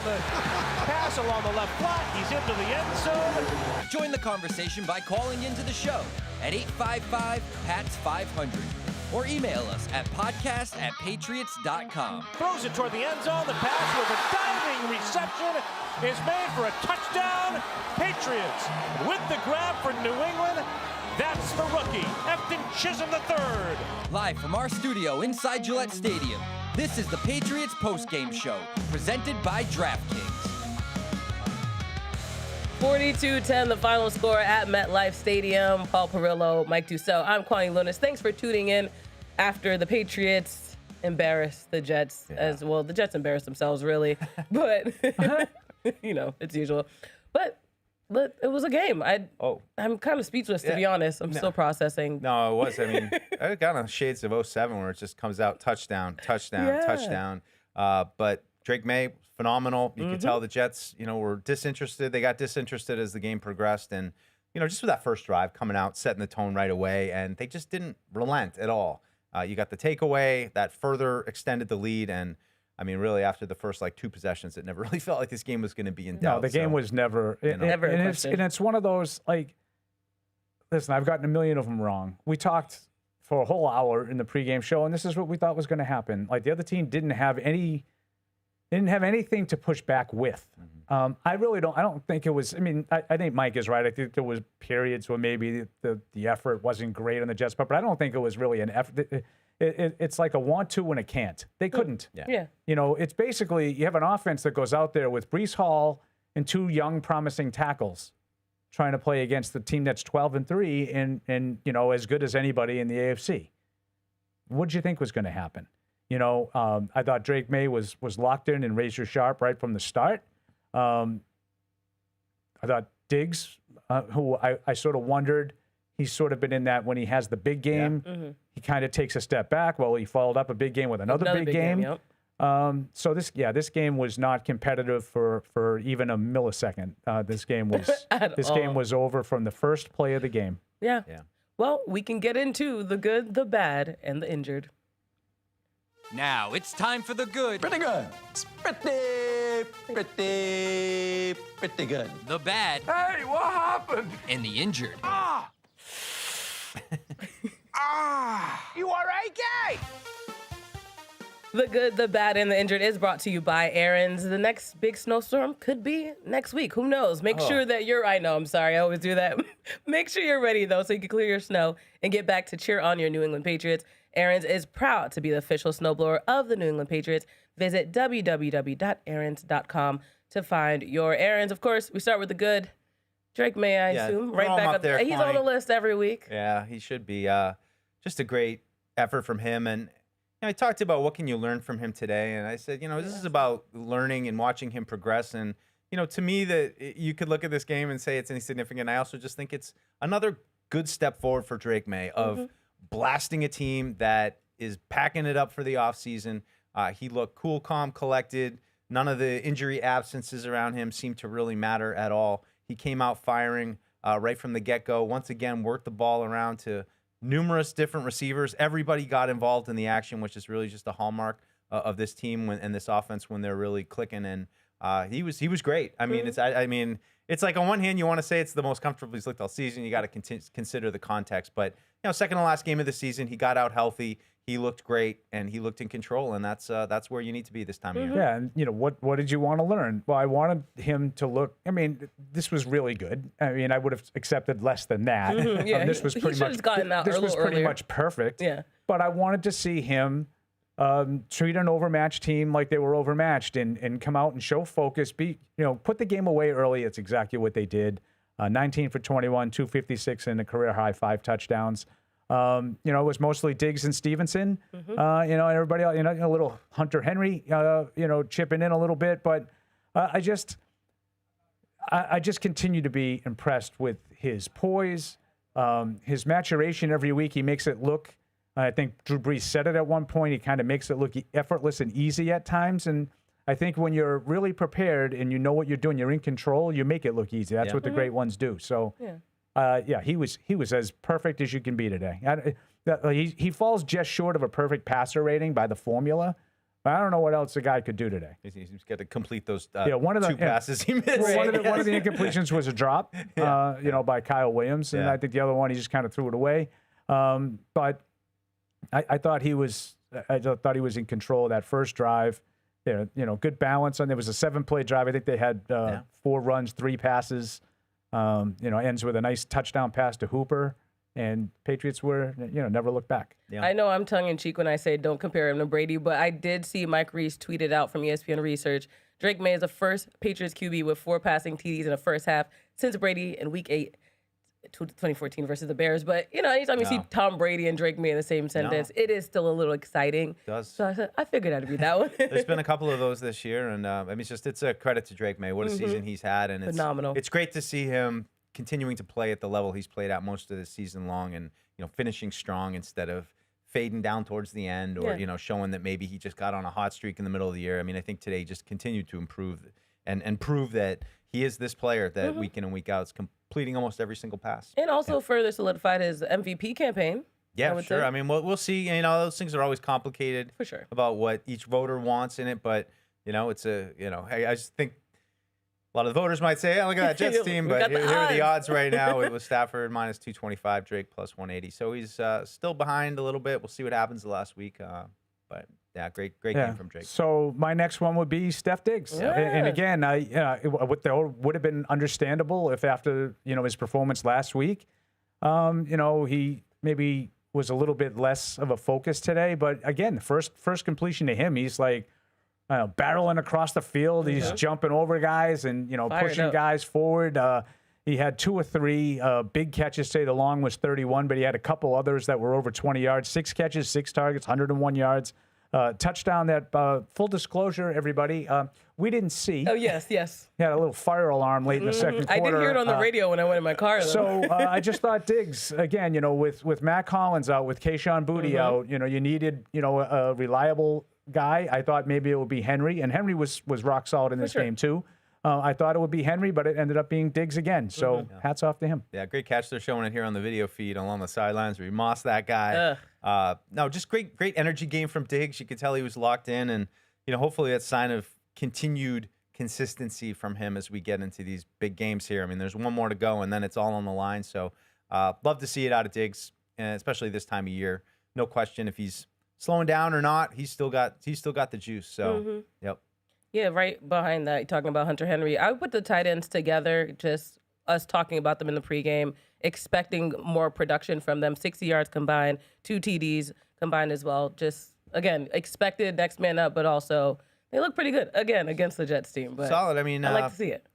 The pass along the left flat, he's into the end zone. Join the conversation by calling into the show at 855-PATS-500 or email us at podcast@patriots.com. Throws it toward the end zone. The pass with a diving reception is made for a touchdown. Patriots with the grab for New England. That's the rookie, Efton Chisum III. Live from our studio inside Gillette Stadium, this is the Patriots Postgame Show, presented by DraftKings. 42-10, the final score at MetLife Stadium. Paul Perillo, Mike Dussault. I'm Kwani Lunis. Thanks for tuning in after the Patriots embarrassed the Jets as well. The Jets embarrassed themselves, really. But, you know, it's usual. But it was a game. I'm kind of speechless, to be honest. I'm still processing. No, it was. I mean, I got on shades of 07 where it just comes out touchdown, touchdown. But Drake Maye, phenomenal. You could tell the Jets, were disinterested. They got disinterested as the game progressed. And, just with that first drive coming out, setting the tone right away. And they just didn't relent at all. You got the takeaway that further extended the lead. And, I mean, really, after the first, two possessions, it never really felt like this game was going to be in doubt. No, the game was never. Never. And it's one of those, listen, I've gotten a million of them wrong. We talked for a whole hour in the pregame show, and this is what we thought was going to happen. The other team didn't have anything to push back with. I don't think it was. I mean, I think Mike is right. I think there was periods where maybe the effort wasn't great on the Jets, but I don't think it was really an effort. It's like a want to and a can't. They couldn't. Yeah. It's basically you have an offense that goes out there with Breece Hall and two young, promising tackles trying to play against the team that's 12-3 and as good as anybody in the AFC. What did you think was going to happen? I thought Drake Maye was locked in and razor sharp right from the start. I thought Diggs, who I sort of wondered, he's sort of been in that when he has the big game, he kind of takes a step back. Well, he followed up a big game with another big game. Yep. So this game was not competitive for even a millisecond. This game was over from the first play of the game. Yeah. Well, we can get into the good, the bad, and the injured. Now it's time for the good. Pretty good. It's pretty good. The bad. Hey, what happened? And the injured. You all right, guy? The good, the bad, and the injured is brought to you by Aaron's. The next big snowstorm could be next week. Who knows? Make sure that I know, I'm sorry, I always do that. Make sure you're ready, though, so you can clear your snow and get back to cheer on your New England Patriots. Aaron's is proud to be the official snowblower of the New England Patriots. Visit www.aarons.com to find your Aaron's. Of course, we start with the good. Drake Maye, I assume. Right back up there. He's on the list every week. Yeah, he should be. Just a great effort from him. And I talked about what can you learn from him today. And I said, this is about learning and watching him progress. And, to me, that you could look at this game and say it's insignificant. I also just think it's another good step forward for Drake Maye of blasting a team that is packing it up for the offseason. He looked cool, calm, collected. None of the injury absences around him seemed to really matter at all. He came out firing right from the get-go. Once again, worked the ball around to numerous different receivers. Everybody got involved in the action, which is really just a hallmark of this team and this offense when they're really clicking. And he was great. I mean, it's like on one hand you want to say it's the most comfortable he's looked all season. You got to consider the context, but second to last game of the season, he got out healthy. He looked great and he looked in control, and that's where you need to be this time of year. Yeah, and what did you want to learn? Well, I wanted him to look. I mean, this was really good. I mean, I would have accepted less than that. Yeah, this was pretty much pretty much perfect. Yeah, but I wanted to see him treat an overmatched team like they were overmatched and come out and show focus. Put the game away early. It's exactly what they did. 19 for 21, 256 and a career high 5 touchdowns. It was mostly Diggs and Stevenson. And everybody else, a little Hunter Henry, chipping in a little bit. But I just continue to be impressed with his poise, his maturation every week. He makes it look. I think Drew Brees said it at one point. He kind of makes it look effortless and easy at times. And I think when you're really prepared and you know what you're doing, you're in control, you make it look easy. That's what the great ones do. So, he was as perfect as you can be today. He falls just short of a perfect passer rating by the formula, But I don't know what else the guy could do today. He's got to complete those one of the 2 passes he missed. Well, one of the incompletions was a drop, by Kyle Williams, and I think the other one he just kind of threw it away. But I thought he was in control of that first drive. Good balance, and there was a 7-play drive. I think they had 4 runs, 3 passes. Ends with a nice touchdown pass to Hooper. And Patriots were, never looked back. Yeah. I know I'm tongue-in-cheek when I say don't compare him to Brady, but I did see Mike Reese tweeted out from ESPN Research, Drake Maye is the first Patriots QB with 4 passing TDs in the first half since Brady in Week 8, 2014 versus the Bears. But, anytime you see Tom Brady and Drake Maye in the same sentence, it is still a little exciting. It does. So I figured I'd read that one. There's been a couple of those this year, and it's a credit to Drake Maye. What a season he's had, and it's phenomenal. It's great to see him continuing to play at the level he's played at most of the season long, and finishing strong instead of fading down towards the end, or showing that maybe he just got on a hot streak in the middle of the year. I mean, I think today just continued to improve and prove that he is this player that week in and week out is completing almost every single pass. And also further solidified his MVP campaign. Yeah, sure. I mean, we'll see. Those things are always complicated for sure about what each voter wants in it, but it's I just think a lot of the voters might say, "Oh, look at that Jets team," but here are the odds right now. It was Stafford minus 225, Drake plus 180. So he's still behind a little bit. We'll see what happens the last week. But yeah, great game from Drake. So my next one would be Steph Diggs. Yeah. And again, it would have been understandable if after his performance last week, he maybe was a little bit less of a focus today. But again, the first completion to him, he's like barreling across the field. He's jumping over guys and pushing guys forward. He had 2 or 3 big catches. Say the long was 31, but he had a couple others that were over 20 yards. 6 catches, 6 targets, 101 yards. Touchdown that, full disclosure, everybody, we didn't see. Oh, yes. He had a little fire alarm late in the second quarter. I did hear it on the radio when I went in my car, though. So I just thought Diggs, again, with Matt Collins out, with Kayshon Boutte out, you needed, a reliable guy. I thought maybe it would be Henry, and Henry was rock solid in this game, too. I thought it would be Henry, but it ended up being Diggs again. So hats off to him. Yeah, great catch. They're showing it here on the video feed along the sidelines where he mossed that guy. No, just great energy game from Diggs. You could tell he was locked in, and hopefully that's a sign of continued consistency from him as we get into these big games here. I mean, there's one more to go, and then it's all on the line. So love to see it out of Diggs, especially this time of year. No question if he's slowing down or not, he's still got the juice. So yep. Yeah, right behind that, talking about Hunter Henry. I would put the tight ends together, just us talking about them in the pregame, expecting more production from them. 60 yards combined, 2 TDs combined as well. Just, again, expected next man up, but also they look pretty good, again, against the Jets team. But solid. I mean, I like to see it.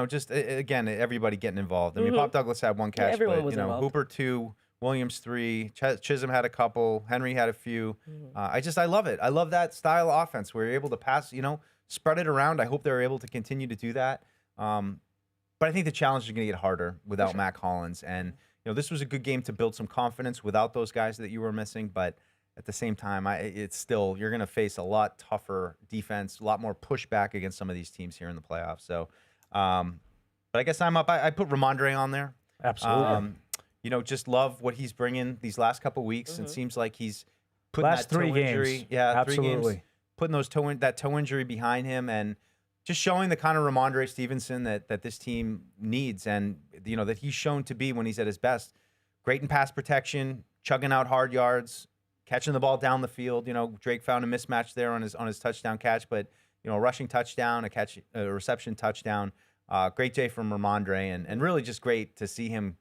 Just, again, everybody getting involved. I mean, Pop Douglas had 1 catch, everyone but, was involved. Hooper 2, Williams 3, Chisum had a couple, Henry had a few. I love it. I love that style of offense where you're able to pass, spread it around. I hope they're able to continue to do that. But I think the challenge is going to get harder without Matt Collins. And, this was a good game to build some confidence without those guys that you were missing. But at the same time, it's still, you're going to face a lot tougher defense, a lot more pushback against some of these teams here in the playoffs. So, but I guess I'm up. I put Raandre on there. Absolutely. Just love what he's bringing these last couple weeks. It seems like he's putting last that toe 3 games. Injury. Yeah, absolutely. 3 games. Putting that toe injury behind him and just showing the kind of Raandre Stevenson that this team needs, and that he's shown to be when he's at his best. Great in pass protection, chugging out hard yards, catching the ball down the field. Drake found a mismatch there on his touchdown catch, but a rushing touchdown, a reception touchdown. Great day from Raandre, and really just great to see him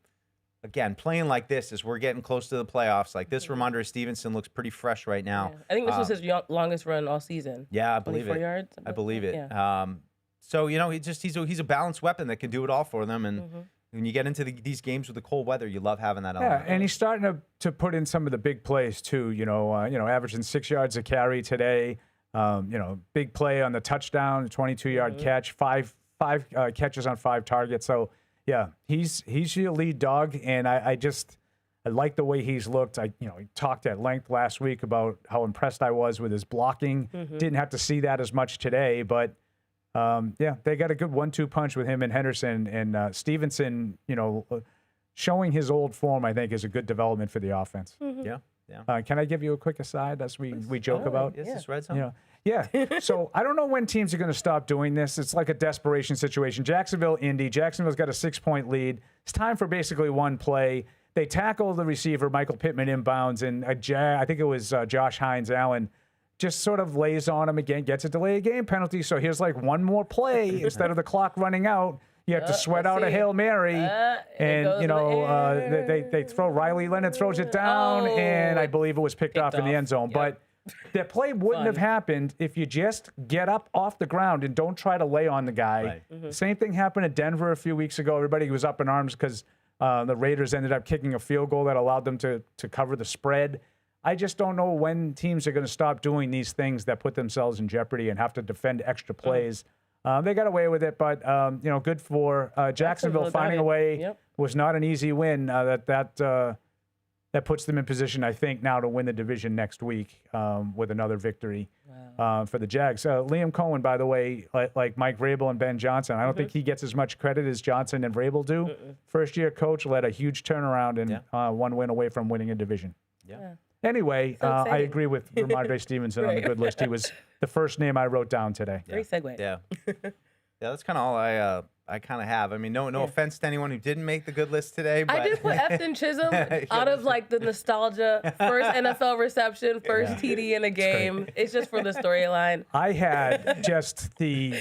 again playing like this as we're getting close to the playoffs. Like this, Raandre Stevenson looks pretty fresh right now. Yeah. I think this was his longest run all season. Yeah, I believe 24 it. yards. I believe it. Yeah. So he's a balanced weapon that can do it all for them. And when you get into these games with the cold weather, you love having that. Yeah, and he's starting to put in some of the big plays too. Averaging 6 yards a carry today. Big play on the touchdown, 22-yard catch, five catches on 5 targets. So. Yeah, he's your lead dog, and I like the way he's looked. He talked at length last week about how impressed I was with his blocking. Didn't have to see that as much today, but they got a good 1-2 punch with him and Henderson, and Stevenson. Showing his old form, I think, is a good development for the offense. Yeah. Can I give you a quick aside as we joke about? Yes, this red zone. Yeah. So I don't know when teams are going to stop doing this. It's like a desperation situation. Jacksonville, Indy. Jacksonville's got a 6-point lead. It's time for basically one play. They tackle the receiver, Michael Pittman, inbounds, and I think it was Josh Hines Allen just sort of lays on him again, gets a delay game penalty. So here's like one more play instead of the clock running out. You have to sweat out a Hail Mary, and you know they throw. Riley Leonard throws it down, and I believe it was picked off in the end zone. Yep. But that play wouldn't have happened if you just get up off the ground and don't try to lay on the guy. Right. Same thing happened at Denver a few weeks ago. Everybody was up in arms because the Raiders ended up kicking a field goal that allowed them to cover the spread. I just don't know when teams are going to stop doing these things that put themselves in jeopardy and have to defend extra plays. They got away with it, but you know, good for Jacksonville finding a way. Yep. Was not an easy win. That puts them in position, I think, now to win the division next week with another victory for the Jags. Liam Cohen, by the way, like Mike Vrabel and Ben Johnson, I don't think he gets as much credit as Johnson and Vrabel do. First-year coach led a huge turnaround and one win away from winning a division. Yeah. Anyway, I agree with Raandre Stevenson on the good list. He was the first name I wrote down today. Great segue. Yeah. Yeah, that's kind of all I kind of have. I mean, no offense to anyone who didn't make the good list today. But I did put Efton Chisum out of like the nostalgia. First NFL reception, first TD in a game. It's just for the storyline. I had just the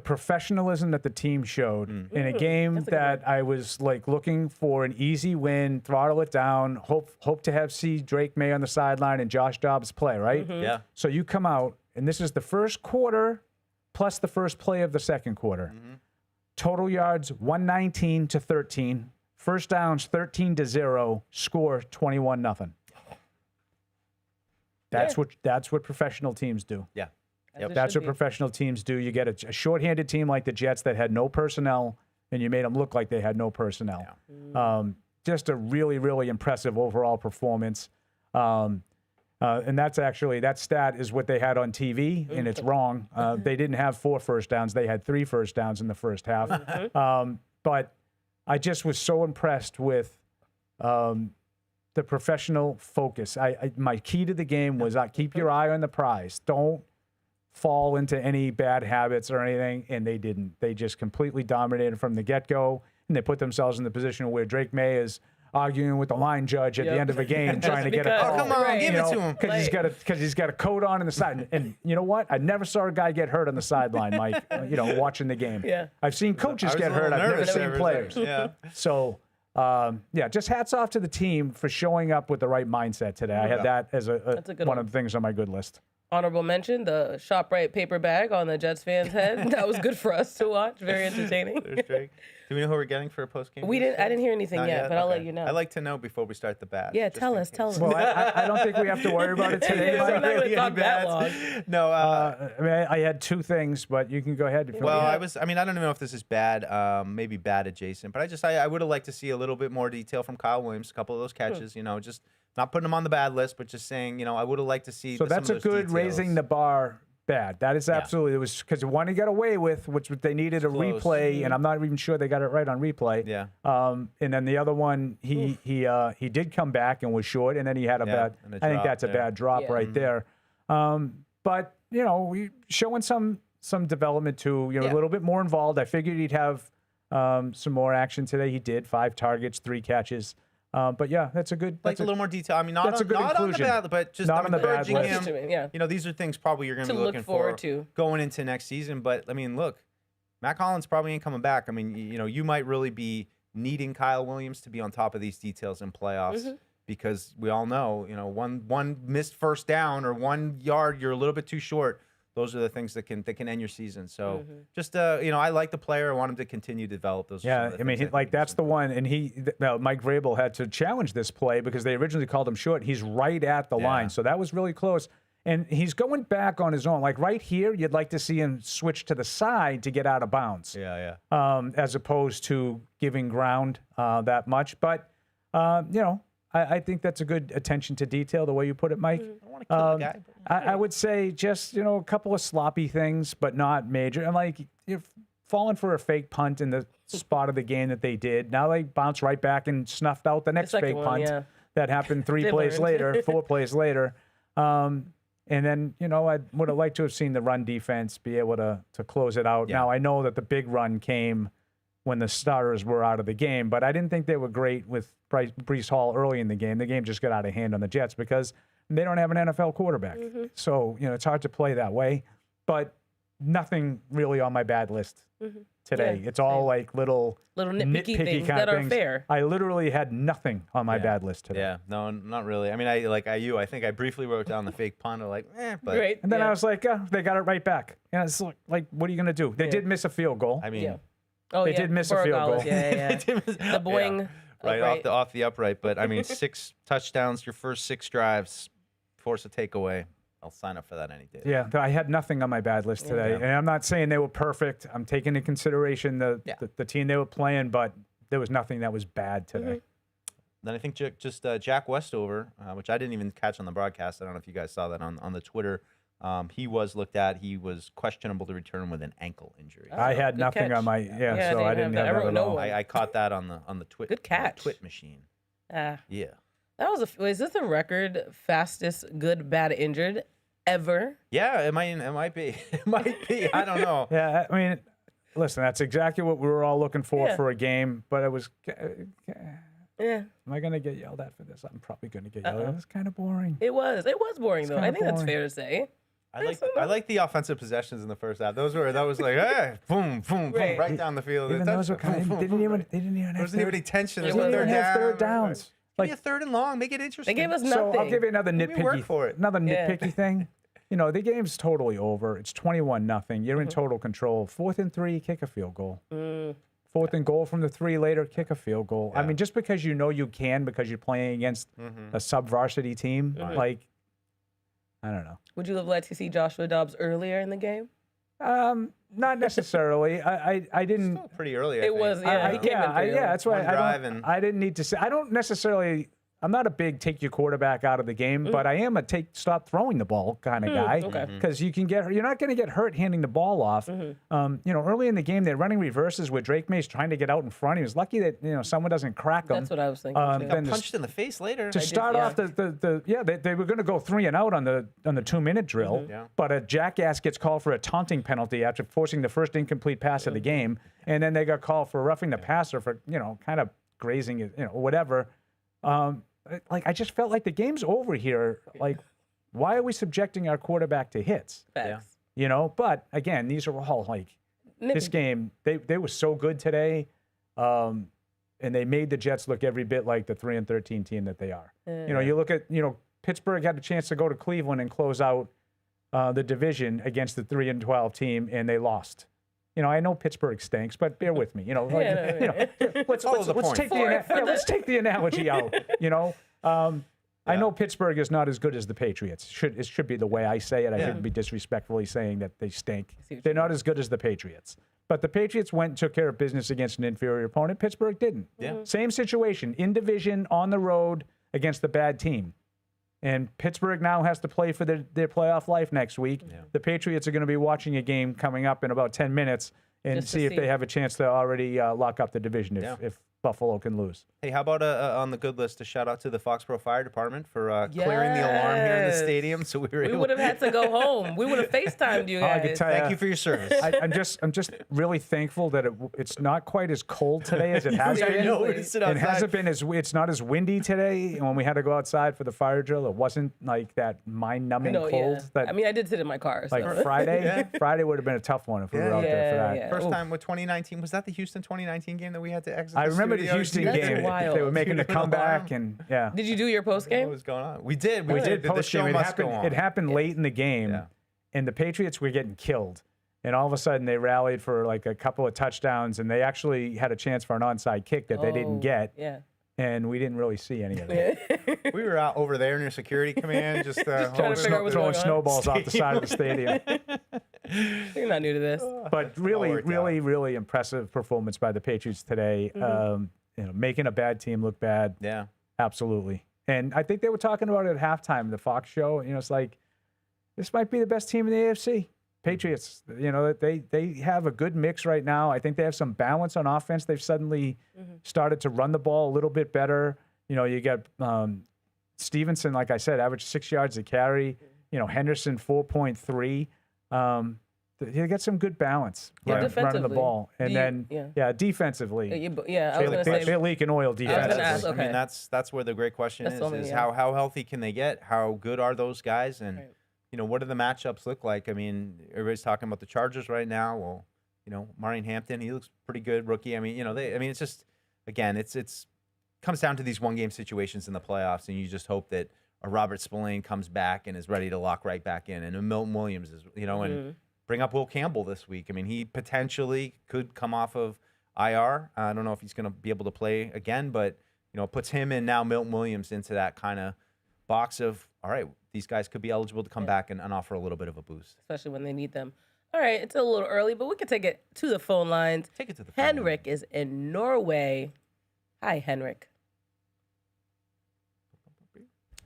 professionalism that the team showed in a game that I was like looking for an easy win, throttle it down, hope to see Drake Maye on the sideline and Josh Dobbs play, right? Yeah. So you come out, and this is the first quarter plus the first play of the second quarter. Total yards 119 to 13. First downs 13 to 0. Score 21-0. That's what professional teams do. Yeah. That's what professional teams do. You get a shorthanded team like the Jets that had no personnel, and you made them look like they had no personnel. Just a really, really impressive overall performance. And that stat is what they had on TV, and it's wrong. They didn't have 4 first downs. They had 3 first downs in the first half. But I just was so impressed with the professional focus. My key to the game was keep your eye on the prize. Don't fall into any bad habits or anything, and they didn't. They just completely dominated from the get-go, and they put themselves in the position where Drake Maye is arguing with the line judge at the end of a game, trying to get a call. Oh, come on, give it to him. Because he's got a coat on the side. And you know what? I never saw a guy get hurt on the sideline, Mike, watching the game. Yeah. I've seen coaches get hurt. I've never seen players. Yeah. So, just hats off to the team for showing up with the right mindset today. I had that as one of the things on my good list. Honorable mention, the ShopRite paper bag on the Jets fans' head. That was good for us to watch. Very entertaining. There's Drake. Do we know who we're getting for a post-game? I didn't hear anything yet, but I'll let you know. I like to know before we start the bat. Yeah, tell us. Well, I don't think we have to worry about it today. We're not going to talk that long. No. I had 2 things, but you can go ahead. Well, I don't know if this is bad, maybe bad adjacent, but I would have liked to see a little bit more detail from Kyle Williams, a couple of those catches, just not putting him on the bad list, but just saying, I would have liked to see. So that's a good details. Raising the bar bad. That is absolutely, it was because the one he got away with, which they needed a replay, and I'm not even sure they got it right on replay. Yeah. And then the other one, he did come back and was short, and then he had a bad. I think that's a bad drop right there. But we showing some development too. A little bit more involved. I figured he'd have some more action today. He did 5 targets, 3 catches. But yeah, that's a good. Like a little more detail. I mean, not on the bad, but just not on the bad list. Yeah. These are things probably you're going to be looking forward to going into next season. But I mean, look, Matt Collins probably ain't coming back. I mean, you might really be needing Kyle Williams to be on top of these details in playoffs because we all know, one missed first down or 1 yard, you're a little bit too short. Those are the things that can end your season. So just I like the player. I want him to continue to develop those. Yeah, I mean, that's the one. And Mike Vrabel had to challenge this play because they originally called him short. He's right at the line, so that was really close. And he's going back on his own. Like right here, you'd like to see him switch to the side to get out of bounds. Yeah. As opposed to giving ground that much, but I think that's a good attention to detail, the way you put it, Mike. I want to kill the guy. I would say just, a couple of sloppy things, but not major. And like, you're falling for a fake punt in the spot of the game that they did. Now they bounce right back and snuffed out the next fake punt that happened 3 plays later, 4 plays later. And then, I would have liked to have seen the run defense be able to close it out. Yeah. Now, I know that the big run came when the starters were out of the game, but I didn't think they were great with Breece Hall early in the game. The game just got out of hand on the Jets because they don't have an NFL quarterback. So, it's hard to play that way. But nothing really on my bad list today. Yeah, it's all like little nitpicky things kind that of are things. fair. I literally had nothing on my bad list today. Yeah, no, not really. I mean, I think I briefly wrote down the fake punt. But Right. And then yeah. I was like, they got it right back. And it's like, what are you going to do? They did miss a field goal. I mean, Yeah. Oh, They yeah. did miss a Burr field Gallus, goal. Yeah. The boing. right upright. off the upright. But I mean, 6 touchdowns, your first 6 drives, force a takeaway. I'll sign up for that any day. Yeah, I had nothing on my bad list today. And I'm not saying they were perfect. I'm taking into consideration the team they were playing, but there was nothing that was bad today. Then I think just Jack Westover, which I didn't even catch on the broadcast. I don't know if you guys saw that on the Twitter. He was looked at. He was questionable to return with an ankle injury. I had good nothing catch. on my so I didn't have that at all. I caught that on the Twit. Good catch. Twit machine. Ah. Yeah. That was is this a record fastest good, bad, injured ever? Yeah, it might be. It might be. I don't know. Yeah, I mean, listen, that's exactly what we were all looking for a game, but it was Yeah. am I going to get yelled at for this? I'm probably going to get yelled at. It was kind of boring. It was boring though. I kinda think that's boring. fair to say. I like the offensive possessions in the first half. That was like, hey, boom, boom, boom, Right. right down the field. Even those were kind of, they didn't even have There wasn't even any tension. There's It no wasn't third even down. third downs. Give me a third and long. Make it interesting. They gave us So nothing. I'll give you another Maybe work nitpicky for it. Yeah. thing. The game's totally over. It's 21-0. You're in total control. 4th and 3, kick a field goal. 4th and goal from the 3 later, kick a field goal. I mean, just because you know you can because you're playing against a sub-varsity team, like, I don't know. Would you have liked to see Joshua Dobbs earlier in the game? Not necessarily. I didn't. Still pretty early. I It think. was, yeah. He came in pretty early. That's why One drive and- I didn't need to say. I don't necessarily. I'm not a big take your quarterback out of the game, but I am a stop throwing the ball kind of guy. okay. Because you're not going to get hurt handing the ball off. Early in the game they're running reverses where Drake Maye's trying to get out in front. He was lucky that someone doesn't crack him. That's what I was thinking. too. then Got punched in the face later. to start off they were going to go 3 and out on the 2-minute drill, Yeah. but a jackass gets called for a taunting penalty after forcing the first incomplete pass of the game, and then they got called for roughing the passer for kind of grazing it, whatever. I just felt like the game's over here. Like, why are we subjecting our quarterback to hits? Facts. But again, these are all like this game. They were so good today. And they made the Jets look every bit like the 3-13 team that they are. You look at, Pittsburgh had a chance to go to Cleveland and close out the division against the 3-12 team, and they lost. I know Pittsburgh stinks, but bear with me. Let's take the analogy out. I know Pittsburgh is not as good as the Patriots. It should be the way I say it. I shouldn't be disrespectfully saying that they stink. They're not as good as the Patriots. But the Patriots went and took care of business against an inferior opponent. Pittsburgh didn't. Yeah. Same situation, in division, on the road, against a bad team. And Pittsburgh now has to play for their playoff life next week. Yeah. The Patriots are going to be watching a game coming up in about 10 minutes and see if they have a chance to already lock up the division if Buffalo can lose. Hey, how about on the good list, a shout out to the Foxborough Fire Department for clearing the alarm here in the stadium, so we would have had to go home. We would have FaceTimed you guys. I can tell Thank you for your service. I'm just really thankful that it's not quite as cold today as it has been. It hasn't been it's not as windy today. And when we had to go outside for the fire drill, it wasn't like that mind-numbing cold. That, I did sit in my car. So. Like Friday, Friday would have been a tough one if we were out there for that. Yeah. First time with 2019, was that the Houston 2019 game that we had to exit? I remember the studio? Houston That's game. wild. They were making the comeback, and Did you do your post What game? was going on? We did. We we did. did The post show game. must go on. It happened late in the game, and the Patriots were getting killed. And all of a sudden, they rallied for like a couple of touchdowns, and they actually had a chance for an onside kick that they didn't get. Yeah. And we didn't really see any of it. We were out over there near security command, just trying to figure out what's throwing going on. snowballs off the side of the stadium. You're not new to this. But really, worked really, really impressive performance by the Patriots today. Making a bad team look bad. Yeah. Absolutely. And I think they were talking about it at halftime, the Fox show. It's like, this might be the best team in the AFC. Patriots, they have a good mix right now. I think they have some balance on offense. They've suddenly started to run the ball a little bit better. You got Stevenson, like I said, averaged 6 yards a carry. Henderson 4.3. They got some good balance running the defensively. ball, and defensively, I was gonna say they're leaking oil defensively. ask, okay. I mean, that's where the great question That's is: the only- how healthy can they get? How good are those guys? And Right. what do the matchups look like? I mean, everybody's talking about the Chargers right now. Well, Marion Hampton, he looks pretty good, rookie. I mean, it's just again, it's comes down to these one-game situations in the playoffs, and you just hope that a Robert Spillane comes back and is ready to lock right back in, and a Milton Williams is, and bring up Will Campbell this week. I mean, he potentially could come off of IR. I don't know if he's going to be able to play again, but it puts him and now Milton Williams into that kind of box of, all right, these guys could be eligible to come back and offer a little bit of a boost. especially when they need them. All right, it's a little early, but we can take it to the phone lines. Take it to the phone Henrik is in Norway. Hi, Henrik.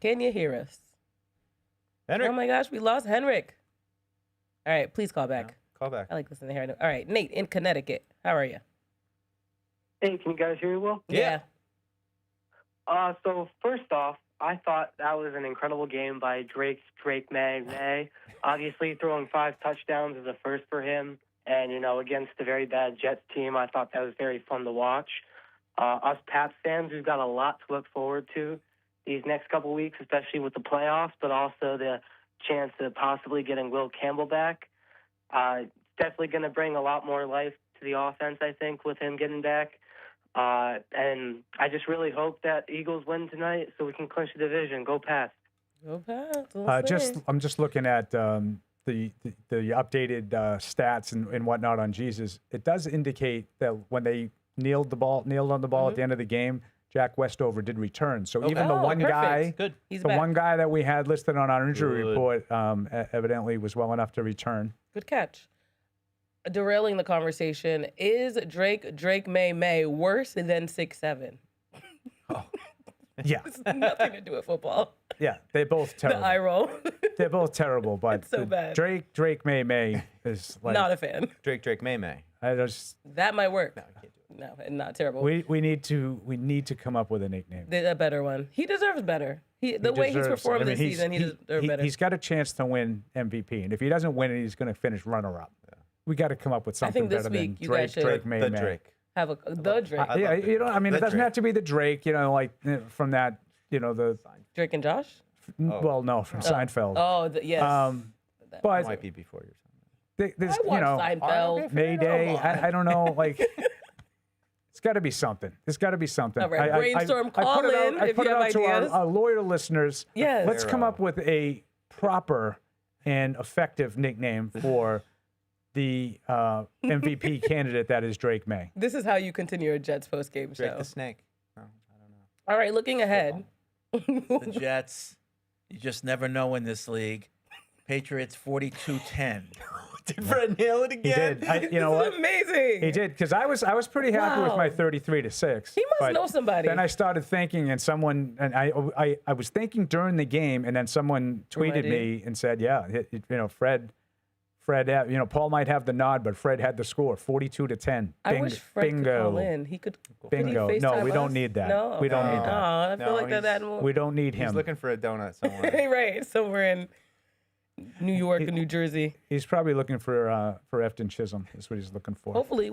Can you hear us? Henrik, Oh my gosh, we lost Henrik. All right, please call back. call back. I like listening to Henrik. All right, Nate in Connecticut. How are you? Hey, can you guys hear me well? Yeah. So first off, I thought that was an incredible game by Drake Maye. Obviously, throwing 5 touchdowns is a first for him. And, against a very bad Jets team, I thought that was very fun to watch. Us Pats fans, we've got a lot to look forward to these next couple weeks, especially with the playoffs, but also the chance of possibly getting Will Campbell back. It's definitely going to bring a lot more life to the offense, I think, with him getting back. And I just really hope that Eagles win tonight so we can clinch the division. Go Pats. Go Pats. I'm just looking at the updated stats and whatnot on Jesus. It does indicate that when they nailed on the ball at the end of the game, Jack Westover did return. So even the one perfect. guy, Good. He's the back. one guy that we had listed on our injury Good. report, evidently was well enough to return. Good catch. Derailing the conversation, is Drake Maye worse than 6'7"? Yeah, It's nothing to do with football. yeah, they're both The eye terrible. roll. They're both terrible, but It's so bad. Drake Maye is like Not a fan. Drake Maye. I just That might work. No, not terrible. we need to come up with a nickname. A better one. He deserves better. The way he's performed this season, he deserves better. He's got a chance to win MVP, and if he doesn't win it, he's going to finish runner-up. We got to come up with something think this better week than you guys should- Drake Maye. The Drake. Have the Drake. Yeah, I mean, The it doesn't Drake. have to be the Drake, like from that, the Drake and Josh? well, no, from Seinfeld. Oh, yes. That But might be before your time. there's, I watched Seinfeld. Mayday. I don't know, like. It's got to be something. There's got to be something. All right, brainstorm, I call put it out, in I if put you it have out to ideas. our loyal listeners. Yes. Let's come up with a proper and effective nickname for the MVP candidate that is Drake Maye. This is how you continue a Jets postgame Drake show. the Snake. No, I don't know. All right, looking ahead. The Jets, you just never know in this league. Patriots 42-10. Did Fred nail it He again? did. You know This what? is amazing. He did, because I was pretty happy with my Wow. 33-6. He must but know somebody. Then I started thinking, and I was thinking during the game, and then someone tweeted Reminded me and said, "Yeah, Fred, Paul might have the nod, but Fred had the score, 42-10. I wish Fred could bingo, call in. He could. bingo. Could he No, FaceTime we don't us? need that. No? We don't need Oh, that. I feel No, like that more. We don't need him. He's looking for a donut somewhere. Right, somewhere in New York or New Jersey. He's probably looking for Efton Chisum. That's what he's looking for. Hopefully,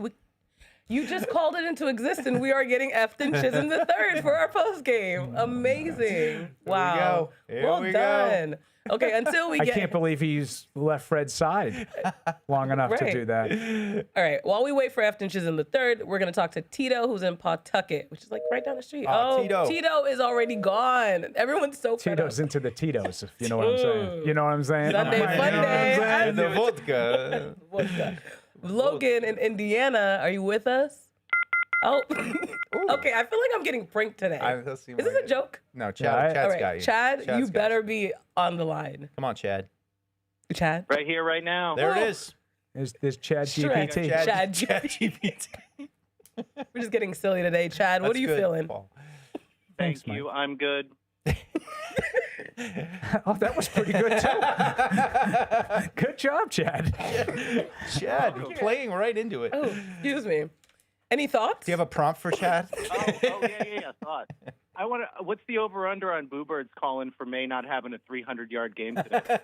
you just called it into existence. We are getting Efton Chisum the third for our post game. Amazing! Wow. Here Well we go. done. Okay, until we I get. can't believe he's left Fred's side long enough to Right. do that. All right, while we wait for Efton Chisum the third, we're going to talk to Tito, who's in Pawtucket, which is like right down the street. Tito. Tito is already gone. Everyone's so fed up. Tito's into the Tito's, if you know what I'm saying. You know what I'm saying? Sunday You know what I'm Funday. saying? And the vodka. What's that? Logan in Indiana, are you with us? Oh, okay. I feel like I'm getting pranked today. Let's see Is this a joke? No, Yeah, Chad's All right, got you. Chad, Chad's you got better be on the line. Come on, Chad. Chad? Right here, right now. There it is. There's Chad Shrek. GPT. Chad GPT. We're just getting silly today. Chad, what That's are you good, feeling? Paul. Thanks, Thank you. Mike. I'm good. Oh, that was pretty good, too. Good job, Chad. Chad, you're playing right into it. Oh, excuse me. Any thoughts? Do you have a prompt for Chad? Yeah. Thought. I want to. What's the over/under on Boo Birds calling for May not having a 300-yard game today?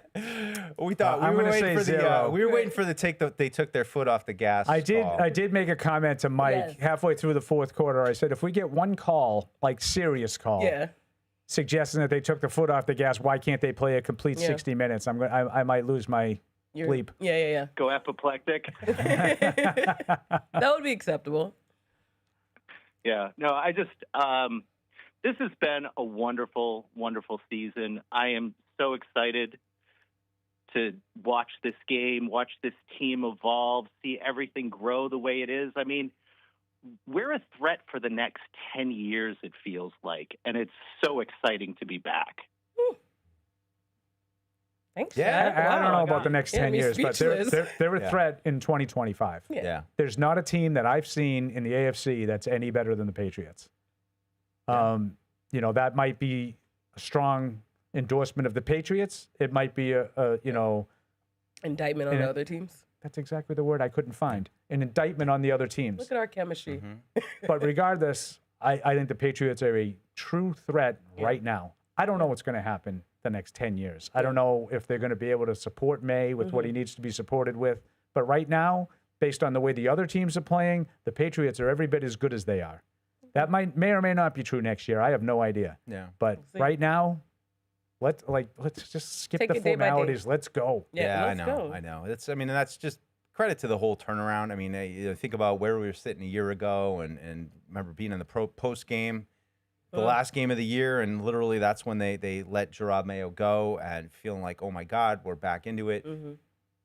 We thought I'm we were gonna waiting say for zero. we were waiting for they took their foot off the gas. I call. did make a comment to Mike Yes. halfway through the fourth quarter. I said, if we get one call, like serious call, Yeah. suggesting that they took the foot off the gas, why can't they play a complete 60 minutes? I might lose my bleep. Yeah. Go apoplectic. That would be acceptable. Yeah. No, I just. This has been a wonderful, wonderful season. I am so excited to watch this game, watch this team evolve, see everything grow the way it is. I mean, we're a threat for the next 10 years, it feels like, and it's so exciting to be back. Thanks, Yeah, Chad. I don't know Wow. about the next Yeah, 10 me years, but speechless. they're a Yeah. threat in 2025. Yeah. There's not a team that I've seen in the AFC that's any better than the Patriots. That might be a strong endorsement of the Patriots. It might be a Indictment on the other teams. that's exactly the word I couldn't find. An indictment on the other teams. Look at our chemistry. But regardless, I think the Patriots are a true threat right now. I don't know what's going to happen the next 10 years. I don't know if they're going to be able to support May with what he needs to be supported with. But right now, based on the way the other teams are playing, the Patriots are every bit as good as they are. That may or may not be true next year. I have no idea. Yeah. But see. right now, let's just skip Take the it day by day. formalities. Let's go. Yeah, I let's know. go. I know. That's just credit to the whole turnaround. I mean, think about where we were sitting a year ago, and remember being in the post game, the last game of the year, and literally that's when they let Drake Maye go, and feeling like, oh my God, we're back into it.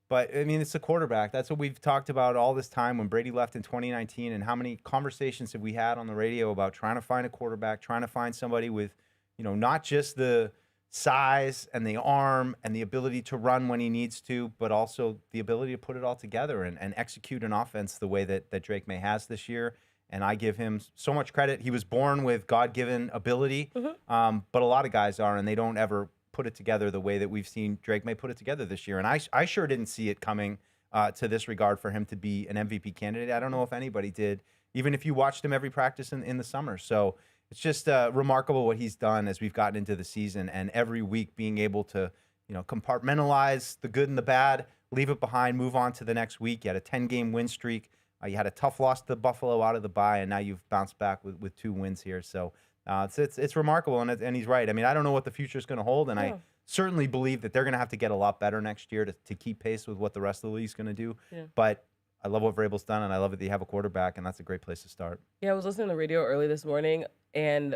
But I mean, it's the quarterback. That's what we've talked about all this time. When Brady left in 2019, and how many conversations have we had on the radio about trying to find a quarterback, trying to find somebody with, not just the size and the arm and the ability to run when he needs to, but also the ability to put it all together and execute an offense the way that Drake Maye has this year. And I give him so much credit. He was born with God-given ability, but a lot of guys are, and they don't ever put it together the way that we've seen Drake Maye put it together this year. And I sure didn't see it coming to this regard for him to be an MVP candidate. I don't know if anybody did, even if you watched him every practice in the summer. So it's just remarkable what he's done as we've gotten into the season, and every week being able to, compartmentalize the good and the bad, leave it behind, move on to the next week. You had a 10-game win streak. You had a tough loss to Buffalo out of the bye, and now you've bounced back with 2 wins here. So it's remarkable, and he's right. I mean, I don't know what the future is going to hold, and I certainly believe that they're going to have to get a lot better next year to keep pace with what the rest of the league's going to do. Yeah. But I love what Vrabel's done, and I love that they have a quarterback, and that's a great place to start. Yeah, I was listening to the radio early this morning, and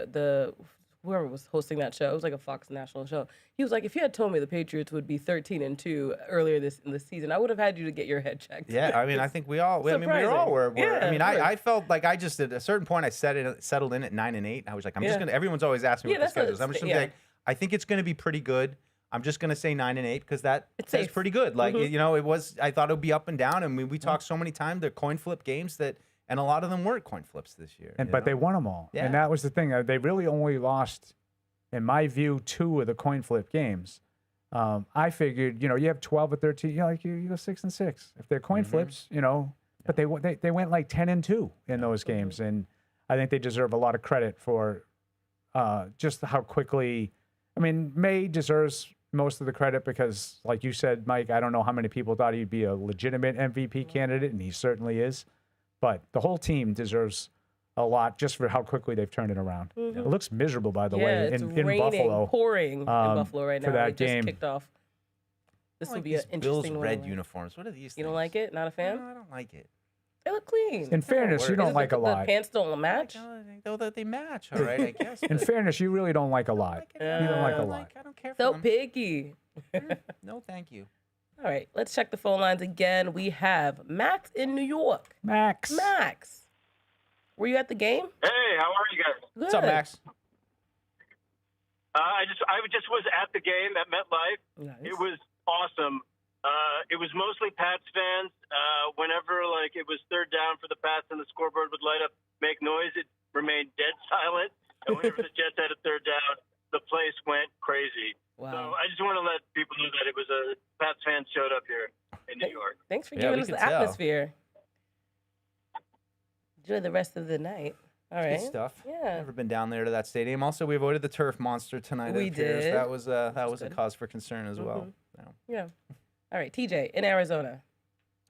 whoever was hosting that show, it was like a Fox National show. He was like, if you had told me the Patriots would be 13-2 earlier in the season, I would have had you to get your head checked. Yeah, I mean, I think we all were. Yeah, I mean, of course. I felt like I just at a certain point I settled in at 9-8. I was like, I'm just gonna. Everyone's always asking me Yeah, what the that's schedule is. I'm just gonna be like, I think it's gonna be pretty good. I'm just gonna say 9-8 because that's safe. pretty good. Like it was. I thought it would be up and down, and we talked so many times. They're coin flip games and a lot of them weren't coin flips this year. But they won them all. Yeah. And that was the thing. They really only lost, in my view, 2 of the coin flip games. I figured, you have 12 or 13, you go 6-6 if they're coin flips, But they went like 10-2 in those games, and I think they deserve a lot of credit for just how quickly. I mean, May deserves most of the credit because, like you said, Mike, I don't know how many people thought he'd be a legitimate MVP candidate, and he certainly is. But the whole team deserves a lot just for how quickly they've turned it around. It looks miserable, by the way, it's in raining, Buffalo. pouring in Buffalo right now. for that It just game. kicked off. This will be these an interesting Bills one. red uniforms. What are these? You don't things? like it? Not a fan? No, I don't like it. They look clean. In fairness, you Is don't it like a the lot. pants don't match? Though that they match, all right, I guess. In fairness, you really don't like a lot. You don't like a lot. I don't care for So them. picky. No, thank you. All right, let's check the phone lines again. We have Max in New York. Max. Max, were you at the game? Hey, how are you guys? Good. What's up, Max? I just was at the game at MetLife. Nice. It was awesome. It was mostly Pats fans. Whenever it was third down for the Pats and the scoreboard would light up, make noise, it remained dead silent. And whenever the Jets had a third down, the place went crazy. Wow. So I just want to let people know that it was a Pats fans showed up here in New York. Thanks for Yeah, giving we us the could tell. atmosphere. enjoy the rest of the night. All right. Good stuff. Yeah. Never been down there to that stadium. Also, we avoided the turf monster tonight. We it appears. did. That was a good. cause for concern as well. So. Yeah. All right, TJ in Arizona.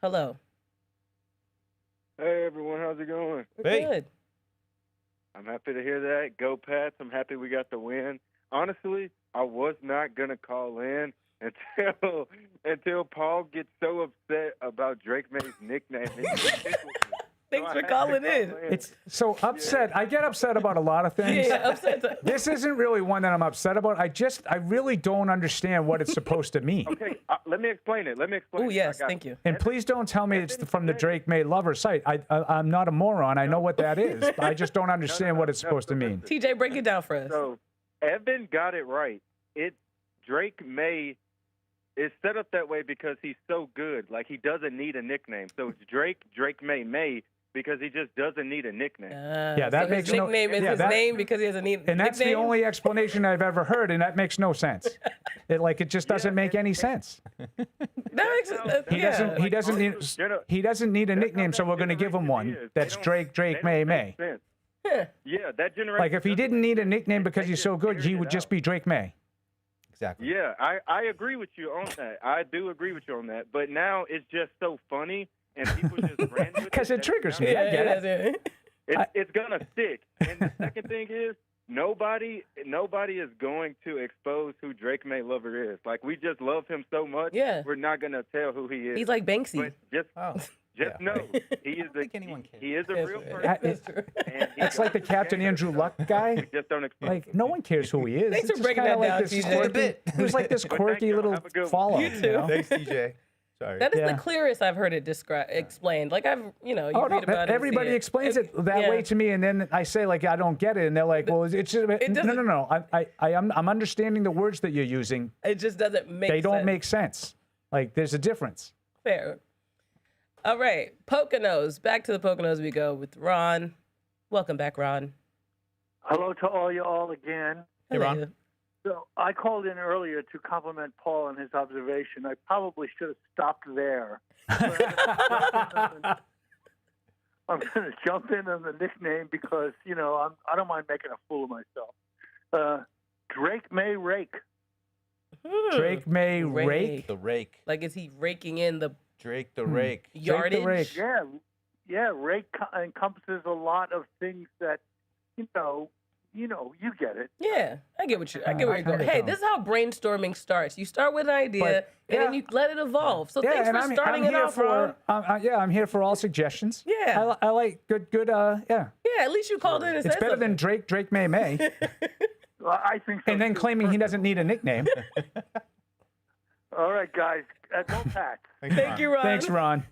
Hello. Hey, everyone. How's it going? We're Hey. good. I'm happy to hear that. Go Pats. I'm happy we got the win. Honestly, I was not going to call in until Paul gets so upset about Drake Maye's nickname. Thanks for calling in. It's so upset. I get upset about a lot of things. Yeah, upset. This isn't really one that I'm upset about. I really don't understand what it's supposed to mean. Okay, let me explain it. Oh, yes, thank you. And please don't tell me it's from the Drake Maye lover site. I'm not a moron. I know what that is. But I just don't understand what it's supposed to mean. TJ, break it down for us. So Evan got it right. Drake Maye is set up that way because he's so good. Like, he doesn't need a nickname. So it's Drake Maye, because he just doesn't need a nickname. Yeah, that so makes his no nickname is his name because he doesn't need a And that's the nickname? only explanation I've ever heard, and that makes no sense. It just doesn't make any sense. That makes He doesn't need a nickname, so we're going to give him one. That's Drake Maye. Yeah, that generation. Like, if he didn't need a nickname because he's so good, he would just be Drake Maye. Exactly. Yeah, I agree with you on that. I do agree with you on that. But now it's just so funny, and people just ran with it. Because it triggers me. I get it. It's gonna stick. And the second thing is, nobody is going to expose who Drake Maye lover is. Like, we just love him so much. Yeah. We're not gonna tell who he is. He's like Banksy. But just know he is he is a real person. It's like the Captain Andrew Luck guy. We just don't expose Like, no one cares who he is. Thanks It's for just breaking kinda that down, like this TJ. quirky- It was like this quirky little follow. You too. Thanks, TJ. Sorry. That is Yeah. the clearest I've heard it explained. Like, you Oh, read no, about it. everybody and see explains it that way to me, and then I say, like, I don't get it, and they're like, well, it's just, no. I'm understanding the words that you're using. It just doesn't make sense. They don't make sense. Like, there's a difference. Fair. All right, Poconos. Back to the Poconos we go with Ron. Welcome back, Ron. Hello to all you all again. Hey, Ron. So I called in earlier to compliment Paul on his observation. I probably should have stopped there. I'm going to jump in on the nickname because, I don't mind making a fool of myself. Drake Maye Rake. Drake Maye Rake? The rake. Like, is he raking in the Drake the rake. yardage? Drake the rake. Yeah, rake encompasses a lot of things that, you get it. Yeah, I get what where you're going. Hey, this is how brainstorming starts. You start with an idea, But, and then you let it evolve. So Yeah, thanks and for starting it here off, Ron. I'm here for all suggestions. Yeah. I like good, yeah. Yeah, at least you called in and It's said better something. than Drake Maye. Well, I think so. And then too. claiming he doesn't need a nickname. All right, guys. Go Pats. Thank you, Ron. Thanks, Ron.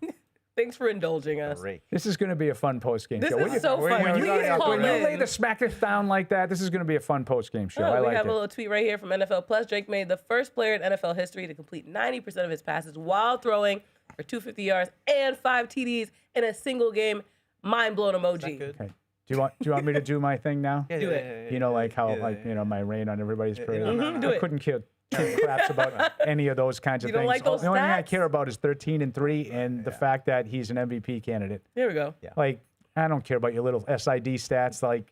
Thanks for indulging us. This is going to be a fun post-game This show. is so fun. When you Please call lay in. the smackers down like that, this is going to be a fun post-game show. Oh, I we like have it. a little tweet right here from NFL Plus. Drake Maye, the first player in NFL history to complete 90% of his passes while throwing for 250 yards and 5 TDs in a single game. Mind-blown emoji. Okay. Do you want me to do my thing now? Do it. You know, like how my rain on everybody's parade. Do I it. couldn't care two craps about any of those kinds of You don't things. like those The only thing I stats? care about is 13-3 and the fact that he's an MVP candidate. There we go. Like, I don't care about your little SID stats, like,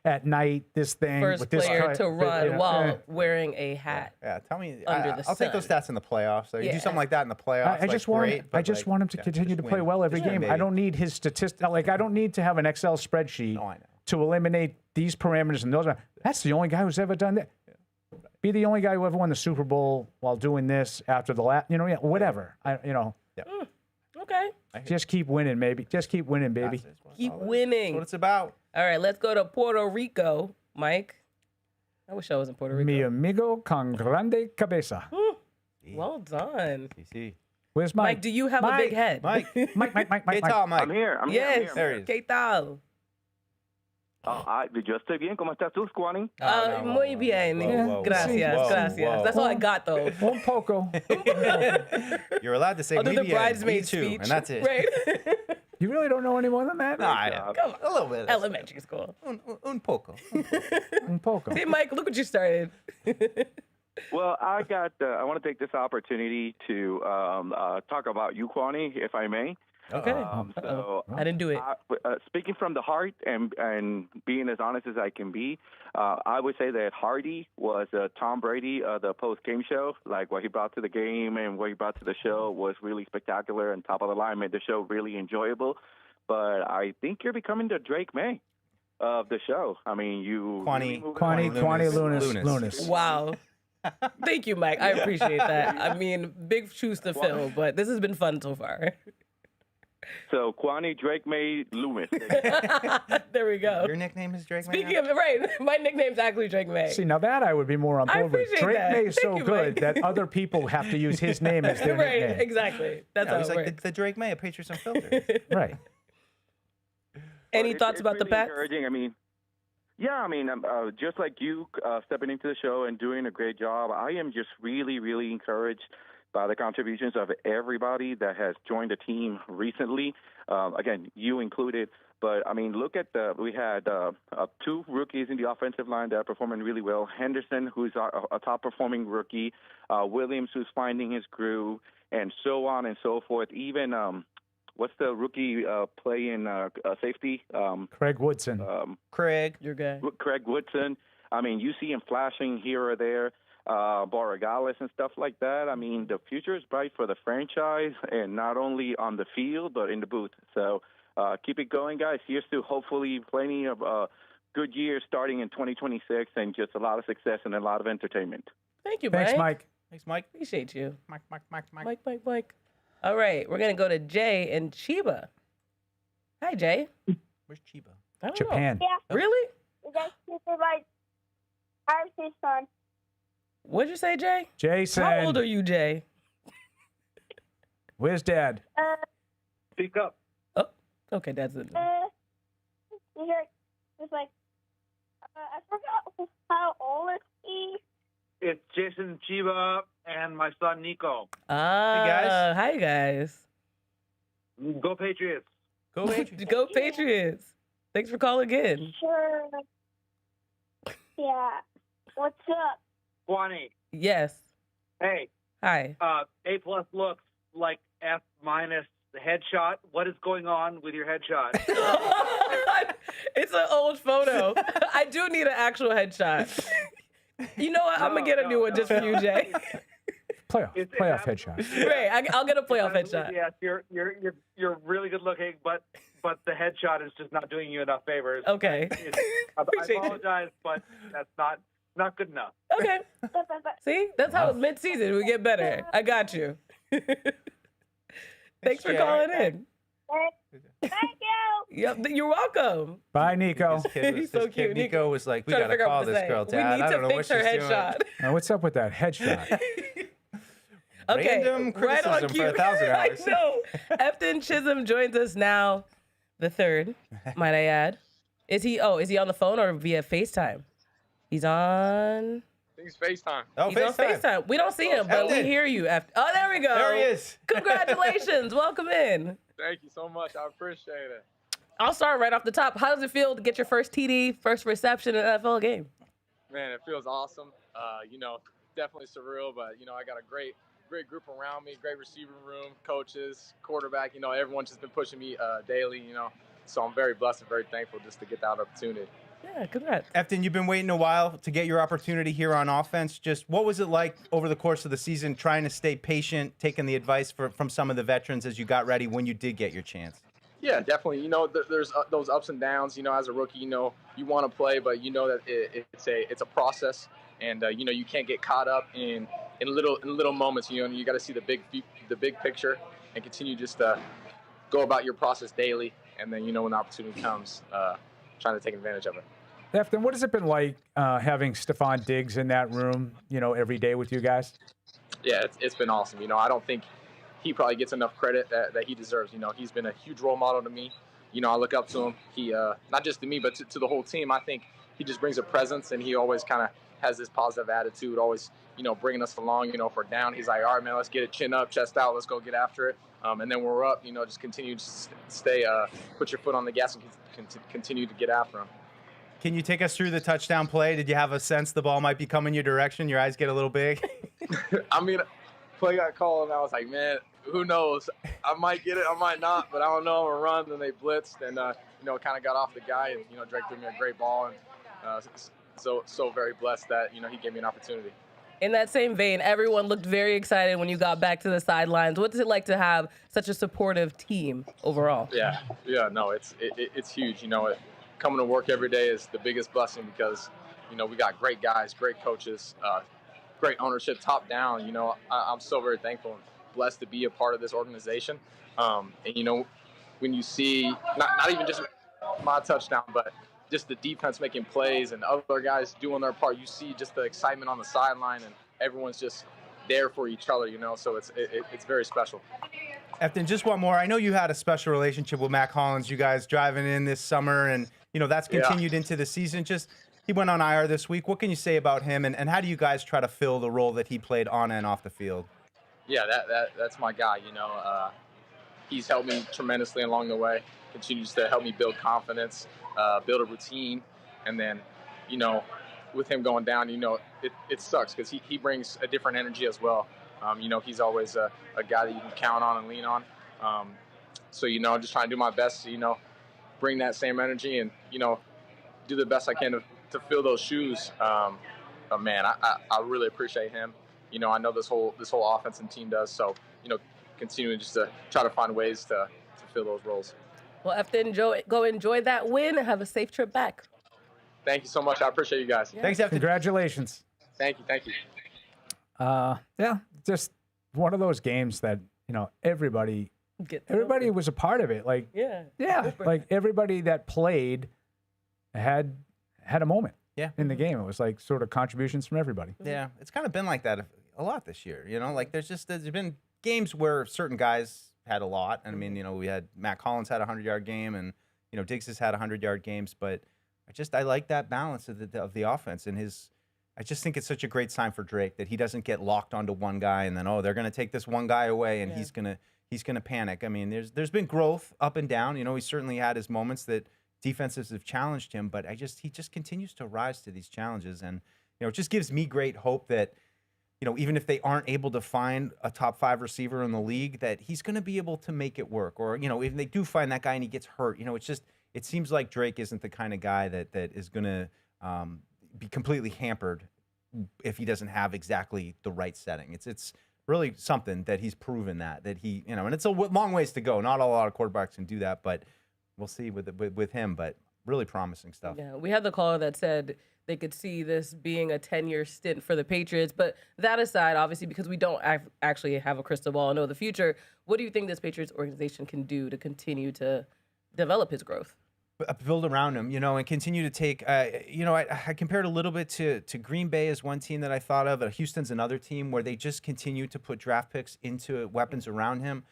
at night, this thing. First with this player to run while Yeah. wearing a hat. Yeah, tell me. Under the I'll take those sun. stats in the playoffs. So you Yeah. do something like that in the playoffs. I just want him. I just want him to continue to play well every game. I don't need his statistics. Like, I don't need to have an Excel spreadsheet to eliminate these parameters and those. That's the only guy who's ever done that. Be the only guy who ever won the Super Bowl while doing this after the last. Whatever. Okay. Just keep winning, maybe. Just keep winning, baby. Keep winning. That's what it's about. All right, let's go to Puerto Rico, Mike. I wish I was in Puerto Rico. Mi amigo con grande cabeza. Well done. Where's Mike? Mike, do you have a big head? Mike. Mike. ¿Qué tal, Mike? I'm here. Yes. There he is. ¿Qué tal? Yo estoy bien. ¿Cómo estás tú, Kwani? Muy bien. whoa, Gracias, whoa, gracias. whoa. That's all I got, though. Un poco. You're allowed to say I'll do muy the bien, me bridesmaid too, speech. and that's it. Right. You really don't know any more than that? No, I know. Come on. A little bit. Elementary school. Un poco. Un poco. See, Mike, look what you started. Well, I want to take this opportunity to talk about you, Kwani, if I may. Okay. I didn't do it. Speaking from the heart and being as honest as I can be, I would say that Hardy was Tom Brady of the post-game show. Like what he brought to the game and what he brought to the show was really spectacular and top of the line, made the show really enjoyable. But I think you're becoming the Drake Maye of the show. I mean, Kwani Lunis. Wow. Thank you, Mike. I appreciate that. I mean, big shoes to fill, but this has been fun so far. So, Kwani Drake Maye Lunis. There we go. Your nickname is Drake Maye? Speaking of, right, my nickname's actually Drake Maye. See, now that I would be more on board with. Drake Maye is so good that other people have to use his name as their right, nickname. Exactly. That's how he's it like works. the Drake Maye of Patriots Unfiltered. Right. Any thoughts about the really Pats? Encouraging. I mean, just like you stepping into the show and doing a great job, I am just really, really encouraged by the contributions of everybody that has joined the team recently. Again, you included. But, I mean, look at we had 2 rookies in the offensive line that are performing really well. Henderson, who's a top-performing rookie. Williams, who's finding his groove, and so on and so forth. Even what's the rookie playing safety? Craig Woodson. Craig. Your guy. Craig Woodson. I mean, you see him flashing here or there. Borregales and stuff like that. I mean, the future is bright for the franchise, and not only on the field, but in the booth. So keep it going, guys. Here's to hopefully plenty of good years starting in 2026 and just a lot of success and a lot of entertainment. Thank you, Mike. Thanks, Mike. Thanks, Mike. Appreciate you. Mike. All right, we're going to go to Jay and Chiba. Hi, Jay. Where's Chiba? I don't Japan. know. Yeah. Really? That's my RC son. What'd you say, Jay? Jason. How old are you, Jay? Where's Dad? Speak up. Oh, okay, Dad's in. It's like, I forgot how old is he? It's Jason Chiba and my son Nico. Ah, hi, guys. Go Patriots. Go Patriots. Go Patriots. Thanks for calling in. Sure. Yeah. What's up? Kwani. Yes. Hey. Hi. A+ looks like F- headshot. What is going on with your headshot? It's an old photo. I do need an actual headshot. You know what? I'm going to get a new one just for you, Jay. Playoff headshot. Right. I'll get a playoff headshot. Yes, you're really good looking, but the headshot is just not doing you enough favors. Okay. I apologize, but that's not good enough. Okay. See? That's how mid-season we get better. I got you. Thanks for calling in. Thank you. Yep, you're welcome. Bye, Nico. He's so cute. Nico was like, we Trying got to to figure out call what to this say. girl, We Dad. need I to don't know what fix she's her doing. headshot. Now, what's up with that headshot? Okay, Random right on criticism cue. for 1,000 hours. I know. Efton Chisum joins us now, the third, might I add. Is he on the phone or via FaceTime? He's on... I think it's FaceTime. Oh, He's on FaceTime. We don't see him, but we hear you. Oh, there we go. There he is. Congratulations. Welcome in. Thank you so much. I appreciate it. I'll start right off the top. How does it feel to get your first TD, first reception in an NFL game? Man, it feels awesome. Definitely surreal, but, I got a great group around me, great receiving room, coaches, quarterback. Everyone's just been pushing me daily, So I'm very blessed and very thankful just to get that opportunity. Yeah, congrats. Efton, you've been waiting a while to get your opportunity here on offense. Just what was it like over the course of the season trying to stay patient, taking the advice from some of the veterans as you got ready when you did get your chance? Yeah, definitely. There's those ups and downs. As a rookie, you want to play, but that it's a process, and you can't get caught up in little moments. You got to see the big picture and continue just to go about your process daily, and then when the opportunity comes, trying to take advantage of it. Efton, what has it been like having Stephon Diggs in that room, every day with you guys? Yeah, it's been awesome. I don't think he probably gets enough credit that he deserves. He's been a huge role model to me. I look up to him. He, not just to me, but to the whole team. I think he just brings a presence, and he always kind of has this positive attitude, always, bringing us along. If we're down, he's like, all right, man, let's get it chin up, chest out, let's go get after it. And then when we're up, just continue to stay, put your foot on the gas and continue to get after him. Can you take us through the touchdown play? Did you have a sense the ball might be coming your direction? Your eyes get a little big? I mean, play got called, and I was like, man, who knows? I might get it, I might not, but I don't know. I'm gonna run, and they blitzed, and kind of got off the guy, and Drake threw me a great ball, and so very blessed that he gave me an opportunity. In that same vein, everyone looked very excited when you got back to the sidelines. What's it like to have such a supportive team overall? Yeah, no, it's huge. Coming to work every day is the biggest blessing because, we got great guys, great coaches, great ownership, top down. I'm so very thankful and blessed to be a part of this organization. And when you see not even just my touchdown, but just the defense making plays and other guys doing their part, you see just the excitement on the sideline, and everyone's just there for each other, so it's very special. Efton, just one more. I know you had a special relationship with Mac Hollins, you guys driving in this summer, and that's continued into the season. Just he went on IR this week. What can you say about him, and how do you guys try to fill the role that he played on and off the field? Yeah, that's my guy. He's helped me tremendously along the way, continues to help me build confidence, build a routine, and then, with him going down, it sucks because he brings a different energy as well. He's always a guy that you can count on and lean on. So, I'm just trying to do my best to, bring that same energy and, do the best I can to fill those shoes. But man, I really appreciate him. I know this whole offense and team does. So, continuing just to try to find ways to fill those roles. Well, Efton, go enjoy that win and have a safe trip back. Thank you so much. I appreciate you guys. Yeah. Thanks, Efton. Congratulations. Thank you. Yeah, just one of those games that, everybody was a part of it. Like, yeah, like everybody that played had a moment in the game. It was like sort of contributions from everybody. Yeah, it's kind of been like that a lot this year. Like there's been games where certain guys had a lot. And I mean, we had Mac Hollins had a 100-yard game, and Diggs has had 100-yard games. But I like that balance of the offense, and I just think it's such a great sign for Drake that he doesn't get locked onto one guy, and then they're going to take this one guy away, and he's gonna panic. I mean, there's been growth up and down. He certainly had his moments that defenses have challenged him, but he just continues to rise to these challenges, and it just gives me great hope that. Even if they aren't able to find a top 5 receiver in the league, that he's going to be able to make it work. Or, if they do find that guy and he gets hurt, it seems like Drake isn't the kind of guy that is going to be completely hampered if he doesn't have exactly the right setting. It's really something that he's proven that he, and it's a long ways to go. Not a lot of quarterbacks can do that, but we'll see with him, but really promising stuff. Yeah, we had the caller that said they could see this being a 10-year stint for the Patriots. But that aside, obviously, because we don't actually have a crystal ball and know the future, what do you think this Patriots organization can do to continue to develop his growth? Build around him, and continue to take, I compared a little bit to Green Bay as one team that I thought of. Houston's another team where they just continue to put draft picks into weapons around him.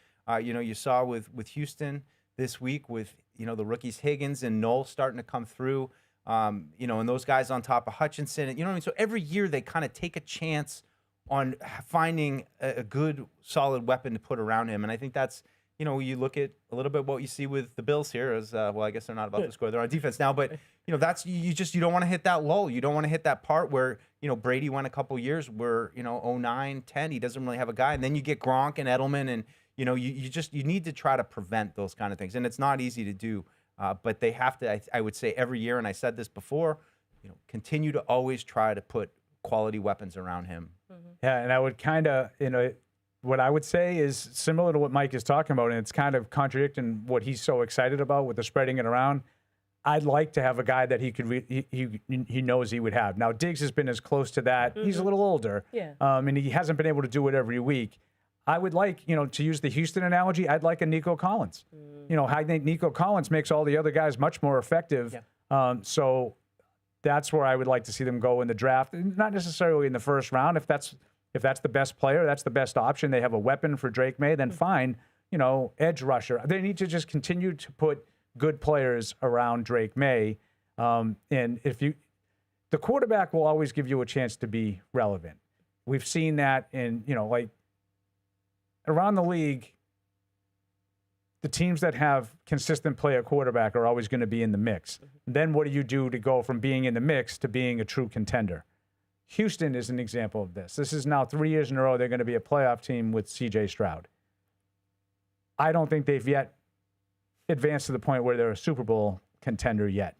You saw with Houston this week with, the rookies Higgins and Knoll starting to come through. And those guys on top of Hutchinson, and what I mean? So every year they kind of take a chance on finding a good, solid weapon to put around him. And I think that's, you look at a little bit what you see with the Bills here as, well, I guess they're not about to score. They're on defense now, but, that's, you don't want to hit that lull. You don't want to hit that part where, Brady went a couple years where, 09, 10, he doesn't really have a guy. And then you get Gronk and Edelman, and, you need to try to prevent those kind of things. And it's not easy to do. But they have to, I would say every year, and I said this before, continue to always try to put quality weapons around him. Mm-hmm. Yeah, and I would kind of, what I would say is similar to what Mike is talking about, and it's kind of contradicting what he's so excited about with the spreading it around. I'd like to have a guy that he could he knows he would have. Now, Diggs has been as close to that. Mm-hmm. He's a little older, and he hasn't been able to do it every week. I would like, to use the Houston analogy, I'd like a Nico Collins. I think Nico Collins makes all the other guys much more effective. Yeah. So that's where I would like to see them go in the draft. Not necessarily in the first round. If that's the best player, that's the best option. They have a weapon for Drake Maye, then fine. Edge rusher. They need to just continue to put good players around Drake Maye. And the quarterback will always give you a chance to be relevant. We've seen that in, around the league, the teams that have consistent play at quarterback are always going to be in the mix. Then what do you do to go from being in the mix to being a true contender? Houston is an example of this. This is now 3 years in a row they're going to be a playoff team with C.J. Stroud. I don't think they've yet advanced to the point where they're a Super Bowl contender yet.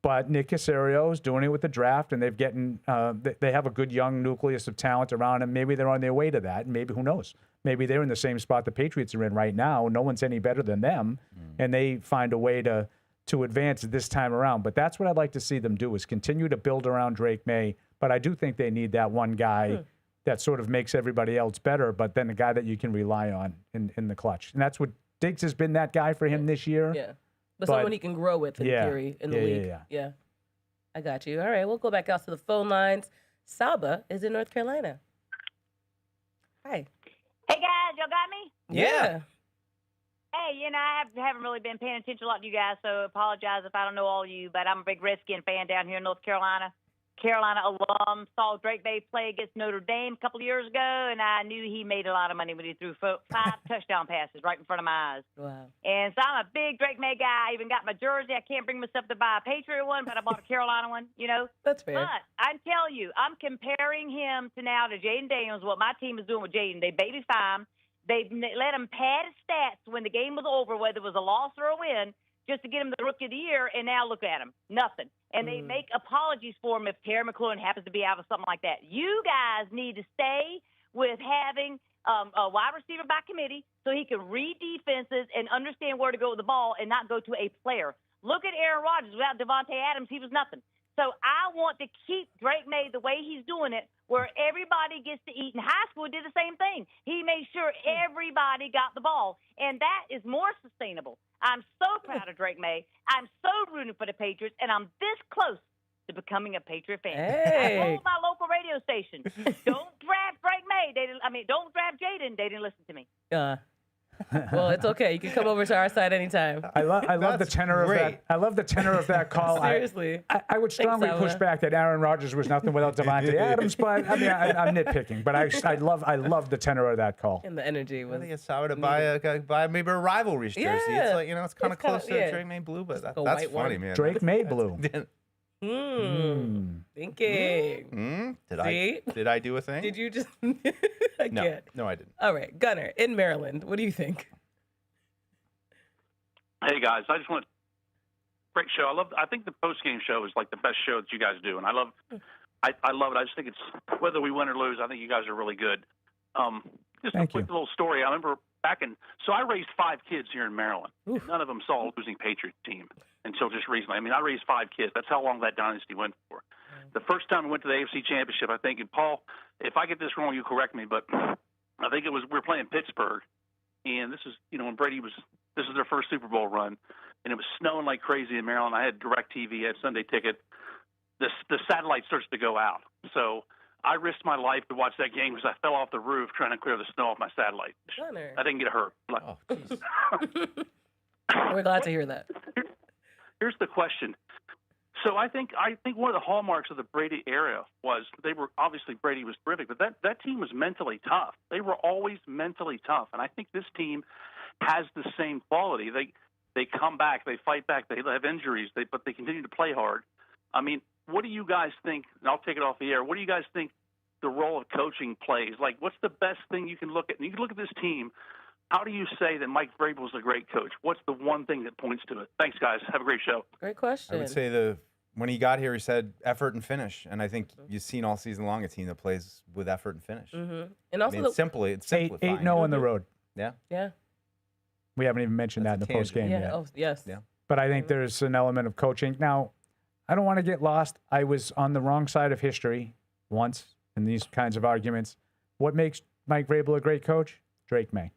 But Nick Caserio is doing it with the draft, and they have a good young nucleus of talent around them. Maybe they're on their way to that, and maybe, who knows? Maybe they're in the same spot the Patriots are in right now. No one's any better than them, and they find a way to advance this time around. But that's what I'd like to see them do, is continue to build around Drake Maye. But I do think they need that one guy that sort of makes everybody else better, but then a guy that you can rely on in the clutch. And that's what Diggs has been, that guy for him this year. Yeah. But someone he can grow with in theory in the league. Yeah. I got you. All right, we'll go back out to the phone lines. Saba is in North Carolina. Hi. Hey, guys, y'all got me? Yeah. Hey, I haven't really been paying attention a lot to you guys, so apologize if I don't know all of you, but I'm a big Redskin fan down here in North Carolina. Carolina alum, saw Drake Maye play against Notre Dame a couple of years ago, and I knew he made a lot of money when he threw 5 touchdown passes right in front of my eyes. Wow. And so I'm a big Drake Maye guy. I even got my jersey. I can't bring myself to buy a Patriot one, but I bought a Carolina one, That's fair. But I tell you, I'm comparing him to Jaden Daniels, what my team is doing with Jaden. They babyfy him. They let him pad his stats when the game was over, whether it was a loss or a win, just to get him the Rookie of the Year, and now look at him. Nothing. And they make apologies for him if Terry McLaurin happens to be out or something like that. You guys need to stay with having a wide receiver by committee so he can read defenses and understand where to go with the ball and not go to a player. Look at Aaron Rodgers. Without Devontae Adams, he was nothing. So I want to keep Drake Maye the way he's doing it, where everybody gets to eat. In high school, he did the same thing. He made sure everybody got the ball, and that is more sustainable. I'm so proud of Drake Maye. I'm so rooting for the Patriots, and I'm this close to becoming a Patriot fan. Hey. I told my local radio station, don't draft Drake Maye. Don't draft Jaden. They didn't listen to me. Well, it's okay. You can come over to our side anytime. I love the tenor of that. I love the tenor of that call. Seriously. I would strongly push back that Aaron Rodgers was nothing without Devontae Adams, but I mean, I'm nitpicking. But I love the tenor of that call. And the energy was. I think it's how to buy maybe a rivalry jersey. Yeah. It's like, it's kind of close to Drake Maye blue, but that's funny, man. Drake Maye blue. Thinking. Did I do a thing? Did you just? No, I didn't. All right, Gunnar in Maryland. What do you think? Hey guys, I just want great show. I think the post-game show is like the best show that you guys do, and I love it. I just think it's whether we win or lose. I think you guys are really good. Just a quick little story. I remember so I raised 5 kids here in Maryland. None of them saw a losing Patriot team until just recently. I mean, I raised 5 kids. That's how long that dynasty went for. The first time we went to the AFC Championship, I think, and Paul, if I get this wrong, you correct me, but I think we were playing Pittsburgh, and this is, when this is their first Super Bowl run, and it was snowing like crazy in Maryland. I had DirecTV, I had Sunday Ticket. The satellite starts to go out. So I risked my life to watch that game because I fell off the roof trying to clear the snow off my satellite. Gunnar. I didn't get hurt. We're glad to hear that. Here's the question. So I think one of the hallmarks of the Brady era was obviously Brady was terrific, but that team was mentally tough. They were always mentally tough, and I think this team has the same quality. They come back, they fight back, they have injuries, but they continue to play hard. I mean, what do you guys think? And I'll take it off the air. What do you guys think the role of coaching plays? Like, what's the best thing you can look at? And you can look at this team. How do you say that Mike Vrabel is a great coach? What's the one thing that points to it? Thanks, guys. Have a great show. Great question. I would say when he got here, he said effort and finish, and I think you've seen all season long a team that plays with effort and finish. And also, it's simplifying. 8-0 on the road. Yeah. Yeah. We haven't even mentioned that in the post game yet. Oh, yes. Yeah. But I think there's an element of coaching. Now, I don't want to get lost. I was on the wrong side of history once in these kinds of arguments. What makes Mike Vrabel a great coach? Drake Maye.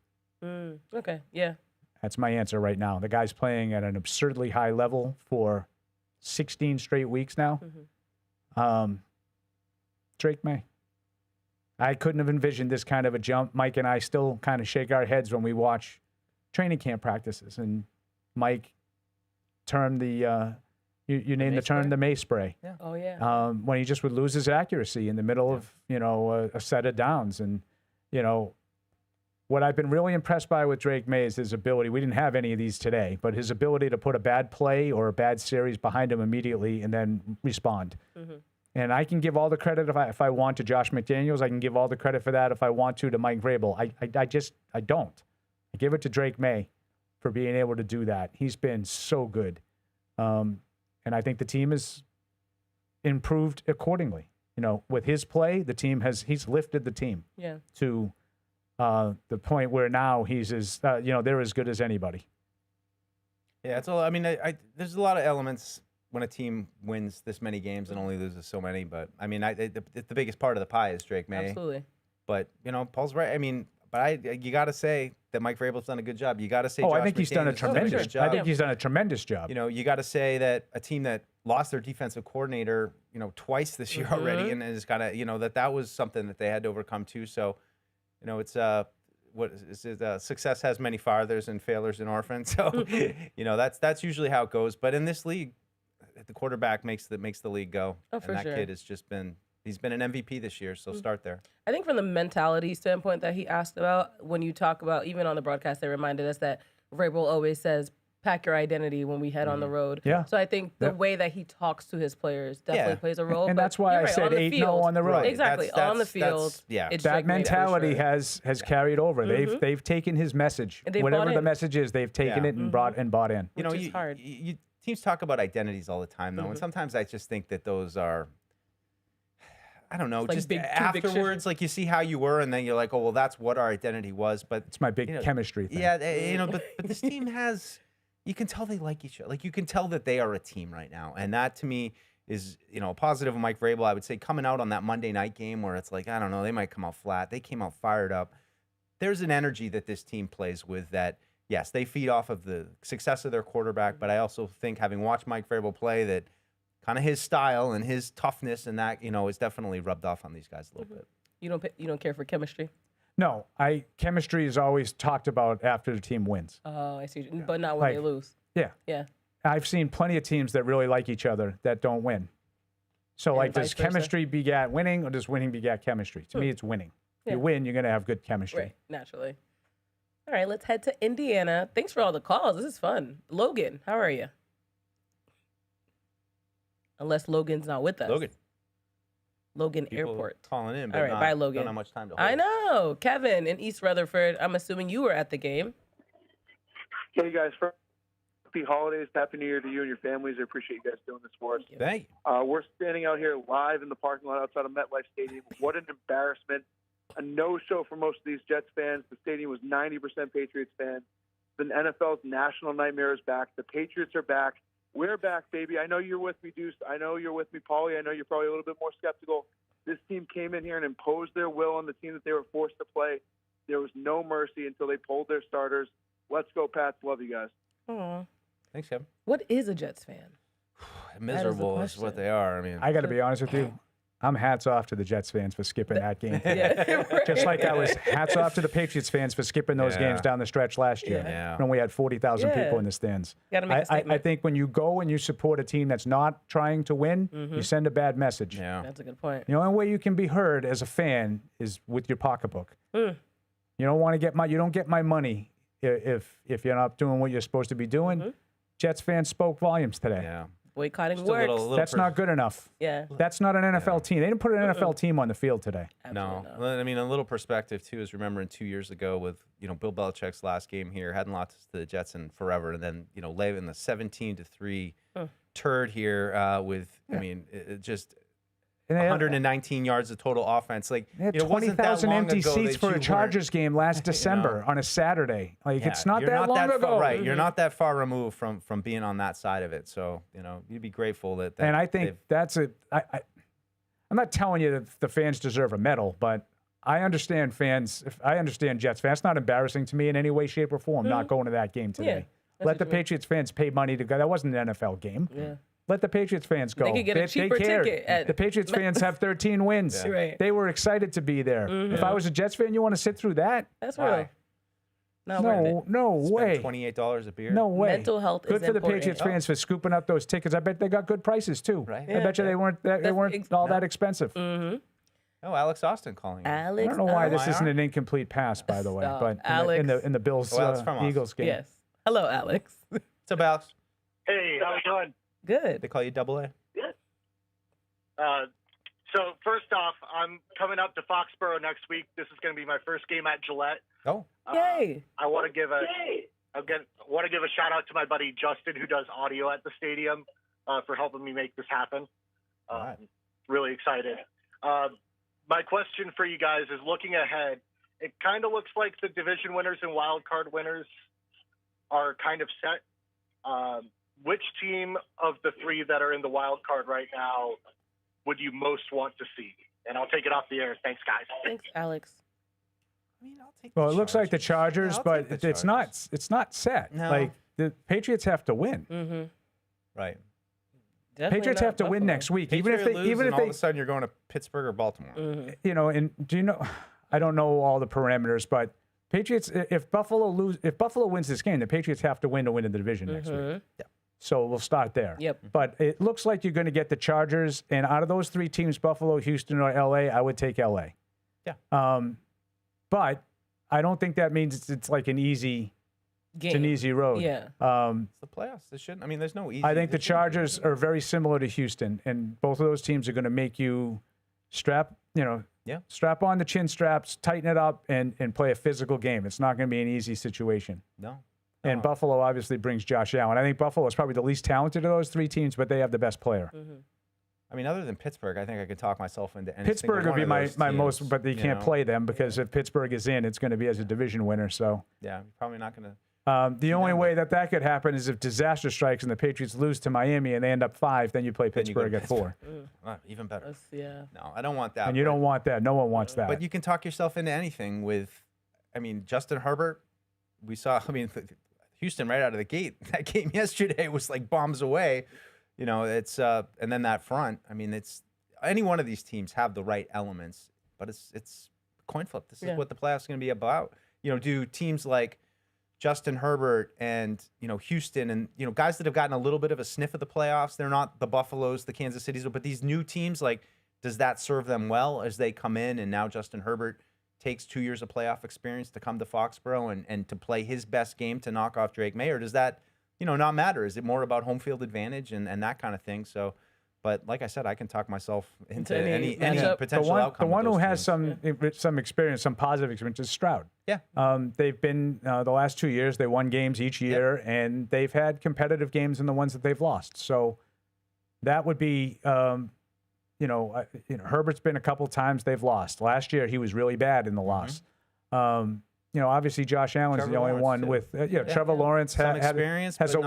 Okay. Yeah. That's my answer right now. The guy's playing at an absurdly high level for 16 straight weeks now. Drake Maye. I couldn't have envisioned this kind of a jump. Mike and I still kind of shake our heads when we watch training camp practices. And Mike termed the, you named the term the Maye spray. Yeah. Oh, yeah. When he just would lose his accuracy in the middle of, a set of downs. And, what I've been really impressed by with Drake Maye is his ability. We didn't have any of these today, but his ability to put a bad play or a bad series behind him immediately and then respond. And I can give all the credit if I want to Josh McDaniels. I can give all the credit for that if I want to Mike Vrabel. I don't. I give it to Drake Maye for being able to do that. He's been so good. And I think the team has improved accordingly. You know, with his play, he's lifted the team to the point where now he's they're as good as anybody. Yeah, it's I mean, there's a lot of elements when a team wins this many games and only loses so many. But I mean, the biggest part of the pie is Drake Maye. Absolutely. But Paul's right. I mean, you got to say that Mike Vrabel's done a good job. You got to say. I think he's done a tremendous job. I think he's done a tremendous job. You got to say that a team that lost their defensive coordinator, twice this year already, and is kind of, that was something that they had to overcome too. So, it's success has many fathers and failures and orphans. So, that's usually how it goes. But in this league, the quarterback makes the league go. Oh, for and sure. that kid has just been. He's been an MVP this year, so start there. I think from the mentality standpoint that he asked about, when you talk about, even on the broadcast, they reminded us that Vrabel always says, pack your identity when we head on the road. Yeah. So I think the way that he talks to his players definitely plays a role. And that's why I said 8-0 on the road. Right. Exactly. On the field. It's that Drake Maye mentality for sure. has carried over. They've taken his message. Whatever the message is, they've taken it and bought in. Which is hard. Teams talk about identities all the time, though, and sometimes I just think that those are, I don't know, just afterwards, like you see how you were, and then you're like, oh, well, that's what our identity was. But it's my big chemistry thing. Yeah, but this team has, you can tell they like each other. Like, you can tell that they are a team right now, and that to me is, a positive of Mike Vrabel. I would say coming out on that Monday night game where it's like, I don't know, they might come out flat. They came out fired up. There's an energy that this team plays with that. Yes, they feed off of the success of their quarterback, but I also think, having watched Mike Vrabel play, that kind of his style and his toughness and that, is definitely rubbed off on these guys a little bit. You don't care for chemistry? No, chemistry is always talked about after the team wins. Oh, I see. But not when they lose. Yeah. Yeah. I've seen plenty of teams that really like each other that don't win. So, does chemistry begat winning, or does winning begat chemistry? To me, it's winning. Yeah. You win, you're going to have good chemistry. Right, naturally. All right, let's head to Indiana. Thanks for all the calls. This is fun. Logan, how are you? Unless Logan's not with us. Logan People Airport. Calling in, but all right, bye, Logan. Don't have much time to hold. I know. Kevin in East Rutherford. I'm assuming you were at the game. Hey, guys. Happy holidays. Happy New Year to you and your families. I appreciate you guys doing this for us. Thank you. We're standing out here live in the parking lot outside of MetLife Stadium. What an embarrassment. A no-show for most of these Jets fans. The stadium was 90% Patriots fans. The NFL's national nightmare is back. The Patriots are back. We're back, baby. I know you're with me, Deuce. I know you're with me, Paulie. I know you're probably a little bit more skeptical. This team came in here and imposed their will on the team that they were forced to play. There was no mercy until they pulled their starters. Let's go, Pats. Love you guys. Aww. Thanks, Kevin. What is a Jets fan? Miserable is what they are. I mean, I got to be honest with you. I'm hats off to the Jets fans for skipping that game. Just like I was hats off to the Patriots fans for skipping those games down the stretch last year when we had 40,000 people in the stands. I think when you go and you support a team that's not trying to win, you send a bad message. Yeah. That's a good point. The only way you can be heard as a fan is with your pocketbook. You don't want to get you don't get my money if you're not doing what you're supposed to be doing. Jets fans spoke volumes today. Yeah. Boycotting works. That's not good enough. Yeah. That's not an NFL team. They didn't put an NFL team on the field today. No. I mean, a little perspective, too, is remembering 2 years ago with, Bill Belichick's last game here, hadn't lost to the Jets in forever, and then, lay in the 17-3 turd here with, I mean, just 119 yards of total offense. Like, they had 20,000 empty seats for a Chargers game last December on a Saturday. Like, it's not that long ago. Right. You're not that far removed from being on that side of it. So, you'd be grateful that and I think that's I'm not telling you that the fans deserve a medal, but I understand fans. I understand Jets fans. It's not embarrassing to me in any way, shape, or form not going to that game today. Let the Patriots fans pay money to go. That wasn't an NFL game. Yeah. Let the Patriots fans go. They could get a cheaper ticket. The Patriots fans have 13 wins. Yeah. Right. They were excited to be there. If I was a Jets fan, you want to sit through that? That's real. No way. $28 a beer. No way. Mental health good is for the important. Patriots fans for scooping up those tickets. I bet they got good prices too. Right. I bet you they weren't all that expensive. Oh, Alex Austin calling. I don't know why this isn't an incomplete pass, by the way, but in the Bills Eagles game. Yes. Hello, Alex. What's up, Alex? Hey, how you doing? Good. They call you Double A. Good. So first off, I'm coming up to Foxborough next week. This is going to be my first game at Gillette. Oh, yay! I want to give a shout out to my buddy Justin, who does audio at the stadium, for helping me make this happen. Really excited. My question for you guys is, looking ahead, it kind of looks like the division winners and wild card winners are kind of set. Which team of the three that are in the wild card right now would you most want to see? And I'll take it off the air. Thanks, guys. Thanks, Alex. Well, it looks like the Chargers, but it's not set. No. Like the Patriots have to win. Mm-hmm. Right. Patriots have to win next week, even if all of a sudden you're going to Pittsburgh or Baltimore. You know, and do you know? I don't know all the parameters, but Patriots. If Buffalo wins this game, the Patriots have to win the division next week. Yeah. So we'll start there. Yep. But it looks like you're going to get the Chargers, and out of those three teams, Buffalo, Houston, or LA, I would take LA. Yeah. But I don't think that means it's like an easy. It's an easy road. Yeah. It's the playoffs. This shouldn't. I mean, there's no easy. I think the Chargers are very similar to Houston, and both of those teams are going to make you strap on the chin straps, tighten it up, and play a physical game. It's not going to be an easy situation. No. And Buffalo obviously brings Josh Allen. I think Buffalo is probably the least talented of those three teams, but they have the best player. I mean, other than Pittsburgh, I think I could talk myself into anything. Pittsburgh would be my most, but they can't play them because if Pittsburgh is in, it's going to be as a division winner. So yeah, probably not going to. The only way that could happen is if disaster strikes and the Patriots lose to Miami and they end up 5, then you play Pittsburgh at 4. Even better. Yeah. No, I don't want that. And you don't want that. No one wants that. But you can talk yourself into anything with, I mean, Justin Herbert. We saw, I mean, Houston right out of the gate. That game yesterday was like bombs away. You know, it's and then that front. I mean, it's any one of these teams have the right elements, but it's coin flip. This is what the playoffs are going to be about. You know, do teams like Justin Herbert and, you know, Houston and, you know, guys that have gotten a little bit of a sniff of the playoffs, they're not the Buffaloes, the Kansas Cities, but these new teams, like, does that serve them well as they come in? And now Justin Herbert takes 2 years of playoff experience to come to Foxborough and to play his best game to knock off Drake Maye? Or does that, you know, not matter? Is it more about home field advantage and that kind of thing? So, but like I said, I can talk myself into any potential outcome. The one who has some experience, some positive experience, is Stroud. Yeah. They've been the last 2 years. They won games each year, and they've had competitive games in the ones that they've lost. So that would be, Herbert's been a couple times they've lost. Last year he was really bad in the loss. Obviously Josh Allen's the only one with Trevor Lawrence has a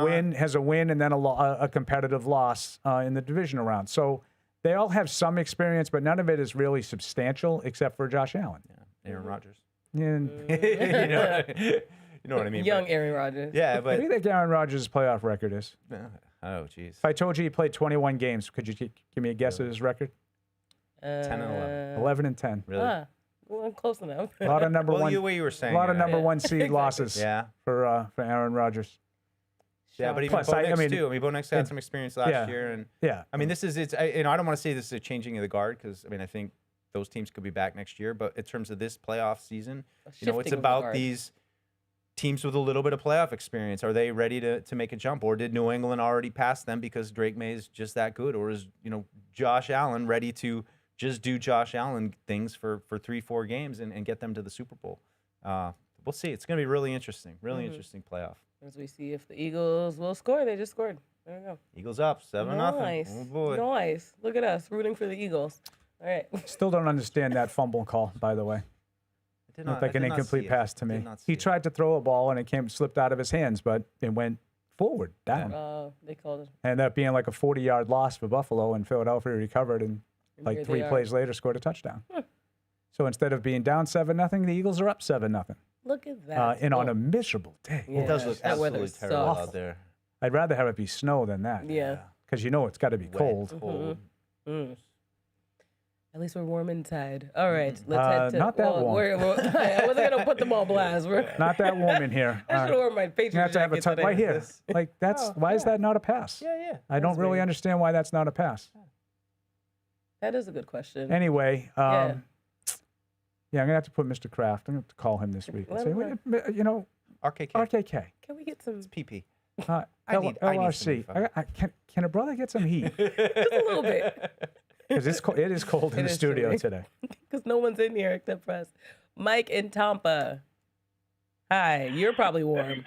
win and then a competitive loss in the divisional round. So they all have some experience, but none of it is really substantial except for Josh Allen. Yeah. Aaron Rodgers. Yeah. You know what I mean? Young Aaron Rodgers. Yeah, but what do you think Aaron Rodgers' playoff record is? Oh, geez. If I told you he played 21 games, could you give me a guess at his record? 10 and 11. 11 and 10. Really? Well, close enough. A lot of number one. The way you were saying. A lot of number one seed losses. Yeah. For Aaron Rodgers. Yeah, but even Bo Nix too. I mean, Bo Nix had some experience last year, and I mean, I don't want to say this is a changing of the guard because I mean, I think those teams could be back next year. But in terms of this playoff season, it's about these teams with a little bit of playoff experience. Are they ready to make a jump, or did New England already pass them because Drake Maye is just that good, or is Josh Allen ready to just do Josh Allen things for 3-4 games and get them to the Super Bowl? We'll see. It's going to be really interesting. Really interesting playoff. As we see if the Eagles will score. They just scored. There we go. Eagles up 7-0. Nice. Oh, boy. Nice. Look at us rooting for the Eagles. All right. Still don't understand that fumble call, by the way. Looked like an incomplete pass to me. He tried to throw a ball and it slipped out of his hands, but it went forward, down. They called it. Ended up being like a 40-yard loss for Buffalo, and Philadelphia recovered and like 3 plays later scored a touchdown. So instead of being down 7-0, the Eagles are up 7-0. Look at that. And on a miserable day. It does look absolutely terrible out there. I'd rather have it be snow than that. Yeah. Because it's got to be cold. At least we're warm inside. All right, let's head to. Not that warm. I wasn't going to put them all blast. Not that warm in here. I should wear my Patriots You have to have a jacket right today. here. Like why is that not a pass? Yeah. I don't really understand why that's not a pass. That is a good question. Anyway, I'm gonna have to put Mr. Kraft. I'm gonna have to call him this week and say, RKK. RKK. Can we get some? It's PP. LRC. Can a brother get some heat? Just a little bit. Because it is cold in the studio today. Because no one's in here except for us. Mike in Tampa. Hi, you're probably warm.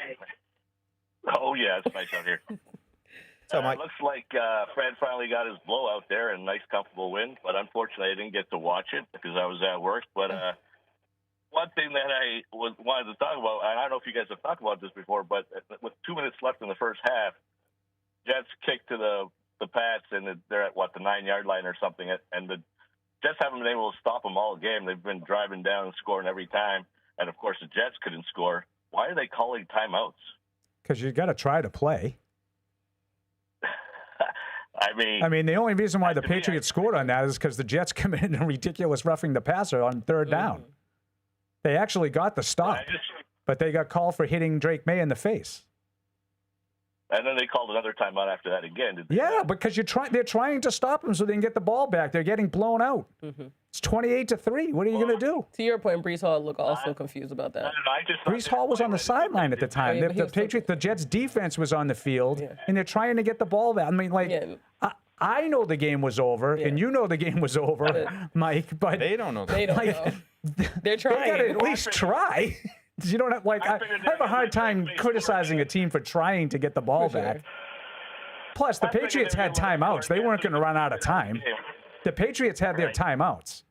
Oh, yeah, it's nice out here. So, Mike. Looks like Fred finally got his blowout there and nice, comfortable win. But unfortunately, I didn't get to watch it because I was at work. But one thing that I wanted to talk about, and I don't know if you guys have talked about this before, but with 2 minutes left in the first half, Jets kicked to the Pats, and they're at, the 9-yard line or something. And the Jets haven't been able to stop them all game. They've been driving down and scoring every time. And, of course, the Jets couldn't score. Why are they calling timeouts? Because you got to try to play. I mean, the only reason why the Patriots scored on that is because the Jets committed a ridiculous roughing the passer on third down. They actually got the stop, but they got called for hitting Drake Maye in the face. And then they called another timeout after that again. Did they? Yeah, because they're trying to stop them so they can get the ball back. They're getting blown out. It's 28-3. What are you going to do? To your point, Breece Hall looked also confused about that. Breece Hall was on the sideline at the time. The Jets defense was on the field, and they're trying to get the ball back. I mean, I know the game was over, and you know the game was over, Mike, but they don't know. They don't know. They're trying. They got to at least try. You don't have, I have a hard time criticizing a team for trying to get the ball back. Plus, the Patriots had timeouts. They weren't going to run out of time. The Patriots had their timeouts.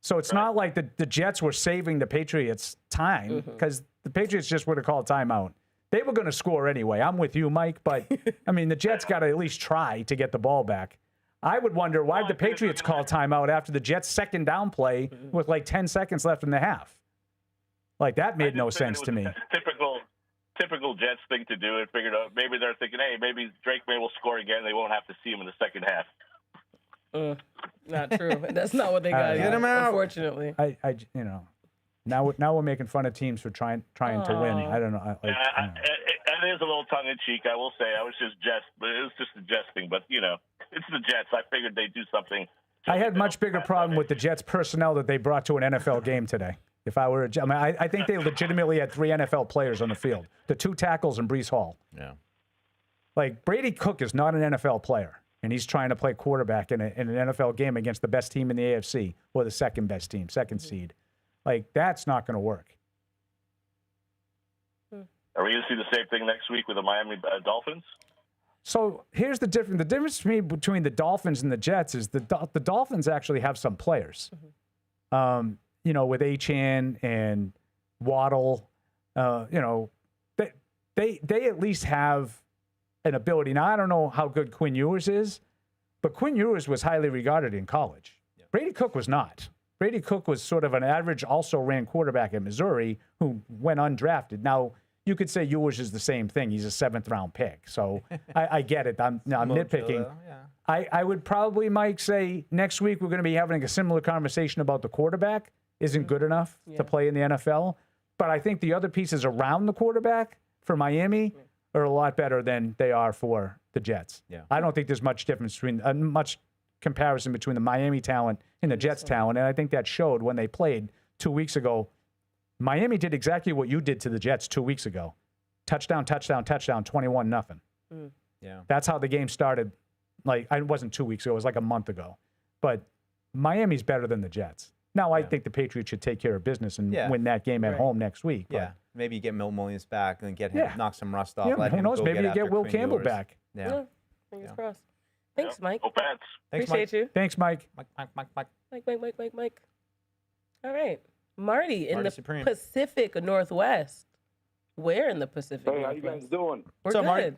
So it's not like the Jets were saving the Patriots time because the Patriots just would have called timeout. They were going to score anyway. I'm with you, Mike, but, I mean, the Jets got to at least try to get the ball back. I would wonder why the Patriots called timeout after the Jets' second down play with 10 seconds left in the half. That made no sense to me. Typical Jets thing to do. And figured out maybe they're thinking, hey, maybe Drake Maye will score again. They won't have to see him in the second half. Not true. That's not what they got. Get him out. Unfortunately. Now we're making fun of teams for trying to win. I don't know. It is a little tongue in cheek. I will say I was just jesting. But it's the Jets. I figured they'd do something. I had much bigger problem with the Jets personnel that they brought to an NFL game today. If I were, I think they legitimately had 3 NFL players on the field: the 2 tackles and Breece Hall. Yeah. Brady Cook is not an NFL player, and he's trying to play quarterback in an NFL game against the best team in the AFC or the second best team, second seed. That's not going to work. Are we going to see the same thing next week with the Miami Dolphins? So here's the difference. The difference to me between the Dolphins and the Jets is the Dolphins actually have some players. With Achane and Waddle, they at least have an ability. Now, I don't know how good Quinn Ewers is, but Quinn Ewers was highly regarded in college. Yep. Brady Cook was not. Brady Cook was sort of an average, also-ran quarterback at Missouri who went undrafted. Now, you could say Ewers is the same thing. He's a 7th-round pick. So I get it. I'm nitpicking. I would probably, Mike, say next week we're going to be having a similar conversation about the quarterback. Isn't good enough to play in the NFL. But I think the other pieces around the quarterback for Miami are a lot better than they are for the Jets. Yeah. I don't think there's much difference between much comparison between the Miami talent and the Jets talent, and I think that showed when they played 2 weeks ago. Miami did exactly what you did to the Jets 2 weeks ago. Touchdown, touchdown, touchdown, 21-0. Yeah. That's how the game started. It wasn't 2 weeks ago, it was a month ago. But Miami's better than the Jets. Now, I think the Patriots should take care of business and win that game at home next week. Yeah, maybe you get Milt Williams back and get him, knock some rust off. Yeah, who knows? Maybe you get Will Campbell back. Yeah. Fingers crossed. Thanks, Mike. Go Pats. Appreciate you. Thanks, Mike. Mike. All right. Marty in the Supreme. Pacific Northwest. Where in the Pacific Hey, how Northwest? you guys doing? We're good. Marty?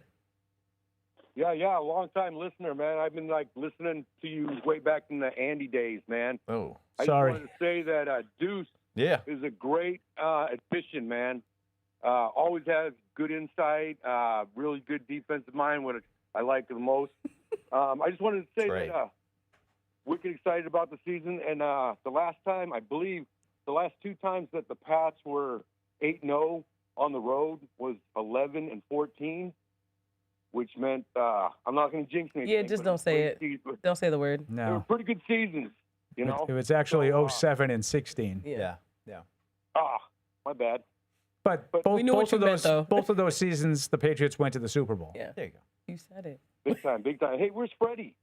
Yeah, long-time listener, man. I've been listening to you way back in the Andy days, man. Oh, sorry. I just wanted to say that Deuce is a great addition, man. Always has good insight, really good defensive mind, what I like the most. I just wanted to say that wicked excited about the season. And the last time, I believe, the last 2 times that the Pats were 8-0 on the road was 11-14. Which meant I'm not going to jinx anything. Yeah, just don't say it. Don't say the word. No. They were pretty good seasons, you know. It was actually 07 and 16. Yeah. My bad. But we knew what you meant, though. Both of those seasons, the Patriots went to the Super Bowl. Yeah. There you go. You said it. Big time. Hey, where's Freddie?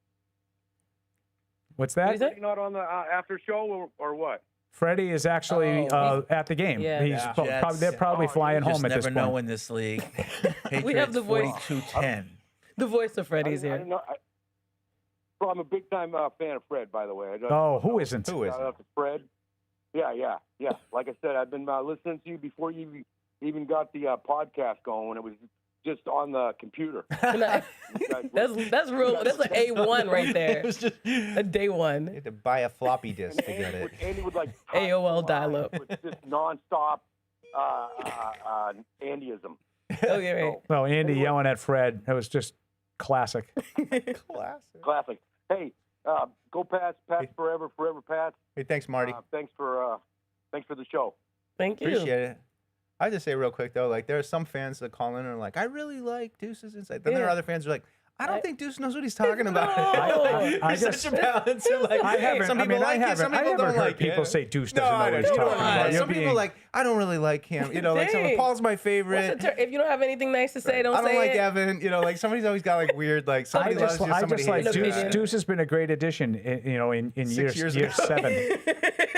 What's that? What is it? Freddie not on the after show or what? Freddie is actually at the game. Yeah. He's they're probably flying home at this never point. know in this league. Patriots We have the voice. 42-10. The voice of Freddie's I here. didn't know, well, I'm a big time fan of Fred, by the way. Who isn't? Who isn't? Shout out to Fred. Yeah. Like I said, I've been listening to you before you even got the podcast going. It was just on the computer. That's real. That's an A1 right there. It was just a day one. You had to buy a floppy disk to get it. Andy would like AOL dial-up. with just nonstop Andyism. Oh, yeah, right. Well, Andy yelling at Fred. That was just classic. Classic. Hey, go Pats, Pats forever, forever Pats. Hey, thanks, Marty. Thanks for the show. Thank you. Appreciate it. I just say real quick though, like there are some fans that call in and are like, I really like Deuce's insight. Then there are other fans who are like, I don't think Deuce knows what he's talking about. I There's just- such a balance. Like, I haven't. Some I people mean, like I it, some haven't. I people never don't heard like people it. say Deuce No, doesn't know I what know. he's You know talking what? about. You're Some people being- like, I don't really like him. You know, like Dang. Paul's my favorite. If you don't have anything nice to say, don't I don't say like it. Evan. You know, like somebody's always got like weird, like somebody loves you, somebody hates you. Deuce has been a great addition. In 6 year ago. 7.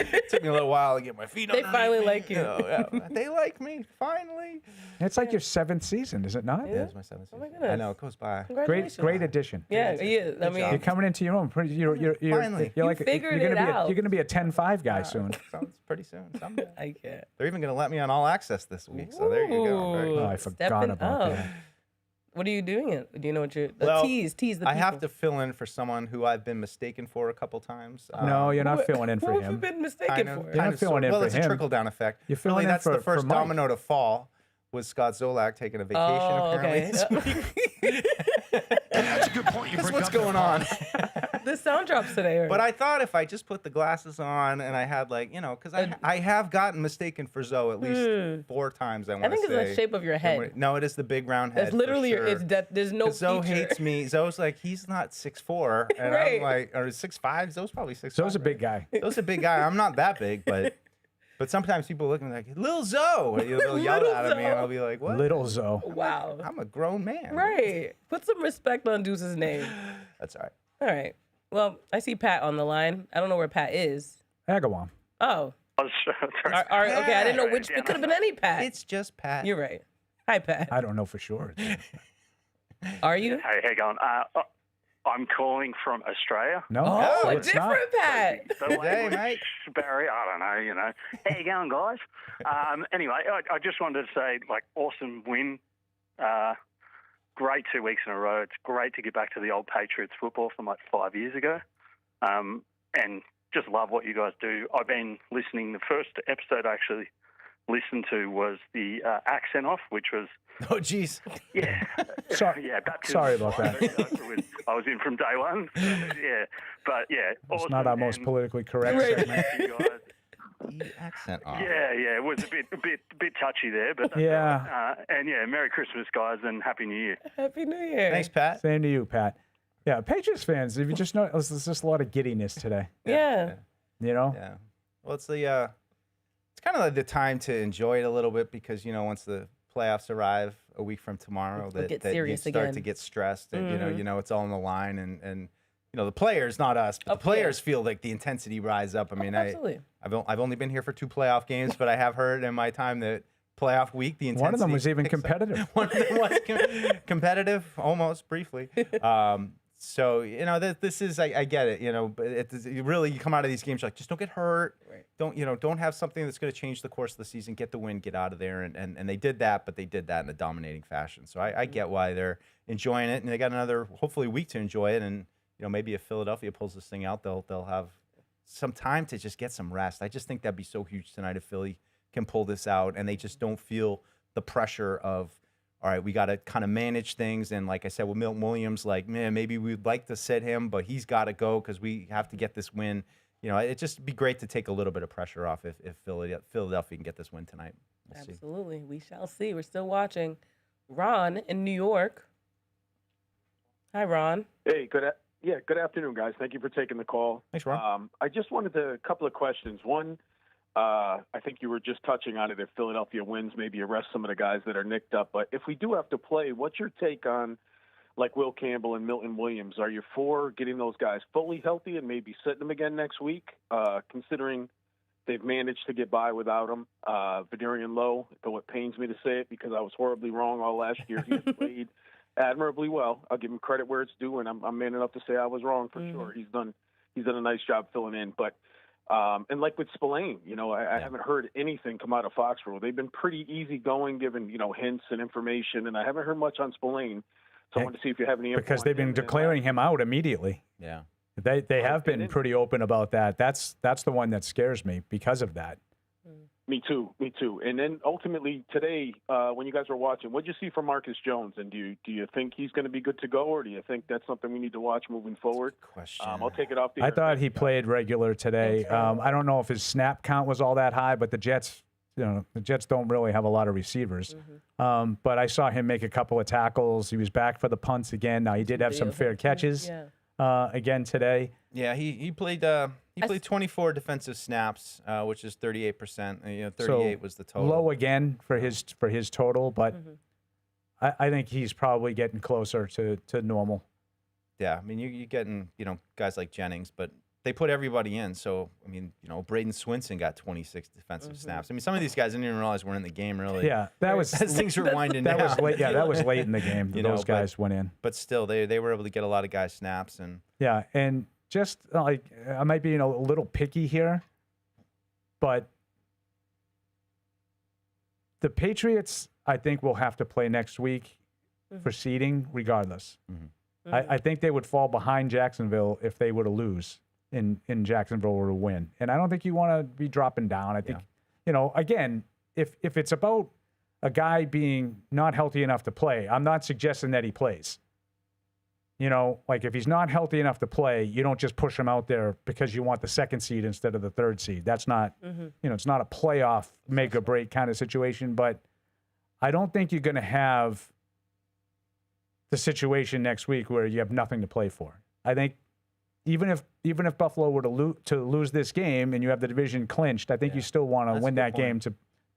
It took me a little while to get my feet They under finally me. like you. Yeah. They like me finally. It's like your 7th season, is it not? Yeah, it's my 7th season. Oh my goodness. I know it goes by. Great addition. Yeah, yeah. I mean, You're coming into your own. You're Finally. You're You like figured you're it gonna out. You're gonna be a 10-5 guy soon. Sounds pretty soon. Someday. I can't. They're even going to let me on All Access this week. So there you go. Very Ooh, cool. I forgot stepping about up. that. What are you doing? Do you know what you're? Well, tease the people. I have to fill in for someone who I've been mistaken for a couple times. No, you're not filling in for Who have you him. been mistaken Kind of, for? You're kind not of, filling sort of. in Well, for it's him. a trickle-down effect. You're filling Really, in that's the for first Mike. domino to fall. Was Scott Zolak taking a vacation apparently this week. That's a good point. That's what's going on. The sound drops today. But I thought if I just put the glasses on and I had like, you know, because I have gotten mistaken for Zoe at least 4 times. I want to say. think it's the shape of your head. No, it is the big round head. It's literally for it's sure. that. There's no. Zoe feature. hates me. Zoe's like, he's not 6'4", and Right. I'm like, or 6'5". Zoe's probably 6'5". Zoe's a big guy. Zoe's a big guy. I'm not that big, but sometimes people look at me like, Lil Zoe. They'll yell Little at me, and Zoe. I'll be like, what? Little Zoe. Wow. I'm a grown man. Right. Put some respect on Deuce's name. That's all right. All right. Well, I see Pat on the line. I don't know where Pat is. Agawam. Oh. Okay, I didn't know which. It could have been any Pat. It's just Pat. You're right. Hi, Pat. I don't know for sure. Are you? Hey, how you going? I'm calling from Australia. No, Oh, a it's not. different Pat. The Hey, language mate. barrier, I don't know, you know. How you going, guys? Anyway, I just wanted to say, like, awesome win. Great 2 weeks in a row. It's great to get back to the old Patriots football from like 5 years ago. And just love what you guys do. I've been listening. The first episode I actually listened to was the accent off, which was Oh, jeez. yeah, Sorry. yeah. Baptism. Sorry about that. I was in from day one. Yeah, but yeah, It's awesome. not our most politically correct Right. segment. You guys. The accent off. Yeah, it was a bit touchy there, but that's Yeah. all right. And yeah, Merry Christmas, guys, and Happy New Year. Happy New Year. Thanks, Pat. Same to you, Pat. Yeah, Patriots fans, if you just know, there's just a lot of giddiness today. Yeah. You know? Yeah. Well, it's the it's kind of like the time to enjoy it a little bit because once the playoffs arrive a week from tomorrow, It'll get that you serious start again. to get stressed, and Mhm. you know it's all on the line, and the players, not us, but the players feel like the intensity rise up. I mean, Absolutely. I've only been here for 2 playoff games, but I have heard in my time that playoff week the intensity. One of them was even picks up. competitive. One of them was competitive, almost briefly. So this is I get it, but you come out of these games like just don't get hurt, don't have something that's going to change the course of the season. Get the win, get out of there, and they did that, but they did that in a dominating fashion. So I get why they're enjoying it, and they got another hopefully week to enjoy it, and maybe if Philadelphia pulls this thing out, they'll have some time to just get some rest. I just think that'd be so huge tonight if Philly can pull this out, and they just don't feel the pressure of, all right, we got to kind of manage things. And like I said, with Milton Williams, like, man, maybe we'd like to sit him, but he's got to go because we have to get this win. It'd just be great to take a little bit of pressure off if Philadelphia can get this win tonight. We'll see. Absolutely. We shall see. We're still watching. Ron in New York. Hi, Ron. Hey, good afternoon, guys. Thank you for taking the call. Thanks, Ron. I just wanted a couple of questions. One, I think you were just touching on it. If Philadelphia wins, maybe arrest some of the guys that are nicked up. But if we do have to play, what's your take on, like Will Campbell and Milton Williams. Are you for getting those guys fully healthy and maybe sitting them again next week, considering they've managed to get by without him? Vidarian Lowe, though it pains me to say it because I was horribly wrong all last year, he has played admirably well. I'll give him credit where it's due, and I'm man enough to say I was wrong for sure. He's done a nice job filling in. But and like with Spillane, I haven't heard anything come out of Foxborough. They've been pretty easygoing, giving hints and information, and I haven't heard much on Spillane. So I wanted to see if you have any info because they've been declaring him out immediately. Yeah, they have been pretty open about that. That's the one that scares me because of that. Me too. And then ultimately today, when you guys were watching, what did you see from Marcus Jones? And do you think he's going to be good to go, or do you think that's something we need to watch moving forward? Question. I'll take it off the I air. thought he played regular today. I don't know if his snap count was all that high, but the Jets don't really have a lot of receivers. But I saw him make a couple of tackles. He was back for the punts again. Now he did have some fair catches again today. Yeah, he played 24 defensive snaps, which is 38%. 38 was the total. Low again for his total, but I think he's probably getting closer to normal. Yeah, I mean you're getting guys like Jennings, but they put everybody in. So I mean Braden Swinson got 26 defensive snaps. I mean some of these guys I didn't even realize were in the game really. Yeah, that was as things were winding down. Was late. Yeah, that was late in the game. Those guys went in, but still they were able to get a lot of guys snaps and. Yeah, and just like I might be a little picky here, but the Patriots, I think, will have to play next week for seeding regardless. I think they would fall behind Jacksonville if they were to lose in Jacksonville or to win. And I don't think you want to be dropping down. I think, again, if it's about a guy being not healthy enough to play, I'm not suggesting that he plays. Like if he's not healthy enough to play, you don't just push him out there because you want the second seed instead of the third seed. That's not, it's not a playoff make or break kind of situation. But I don't think you're going to have the situation next week where you have nothing to play for. I think even if Buffalo were to lose this game and you have the division clinched, I think you still want to win that game to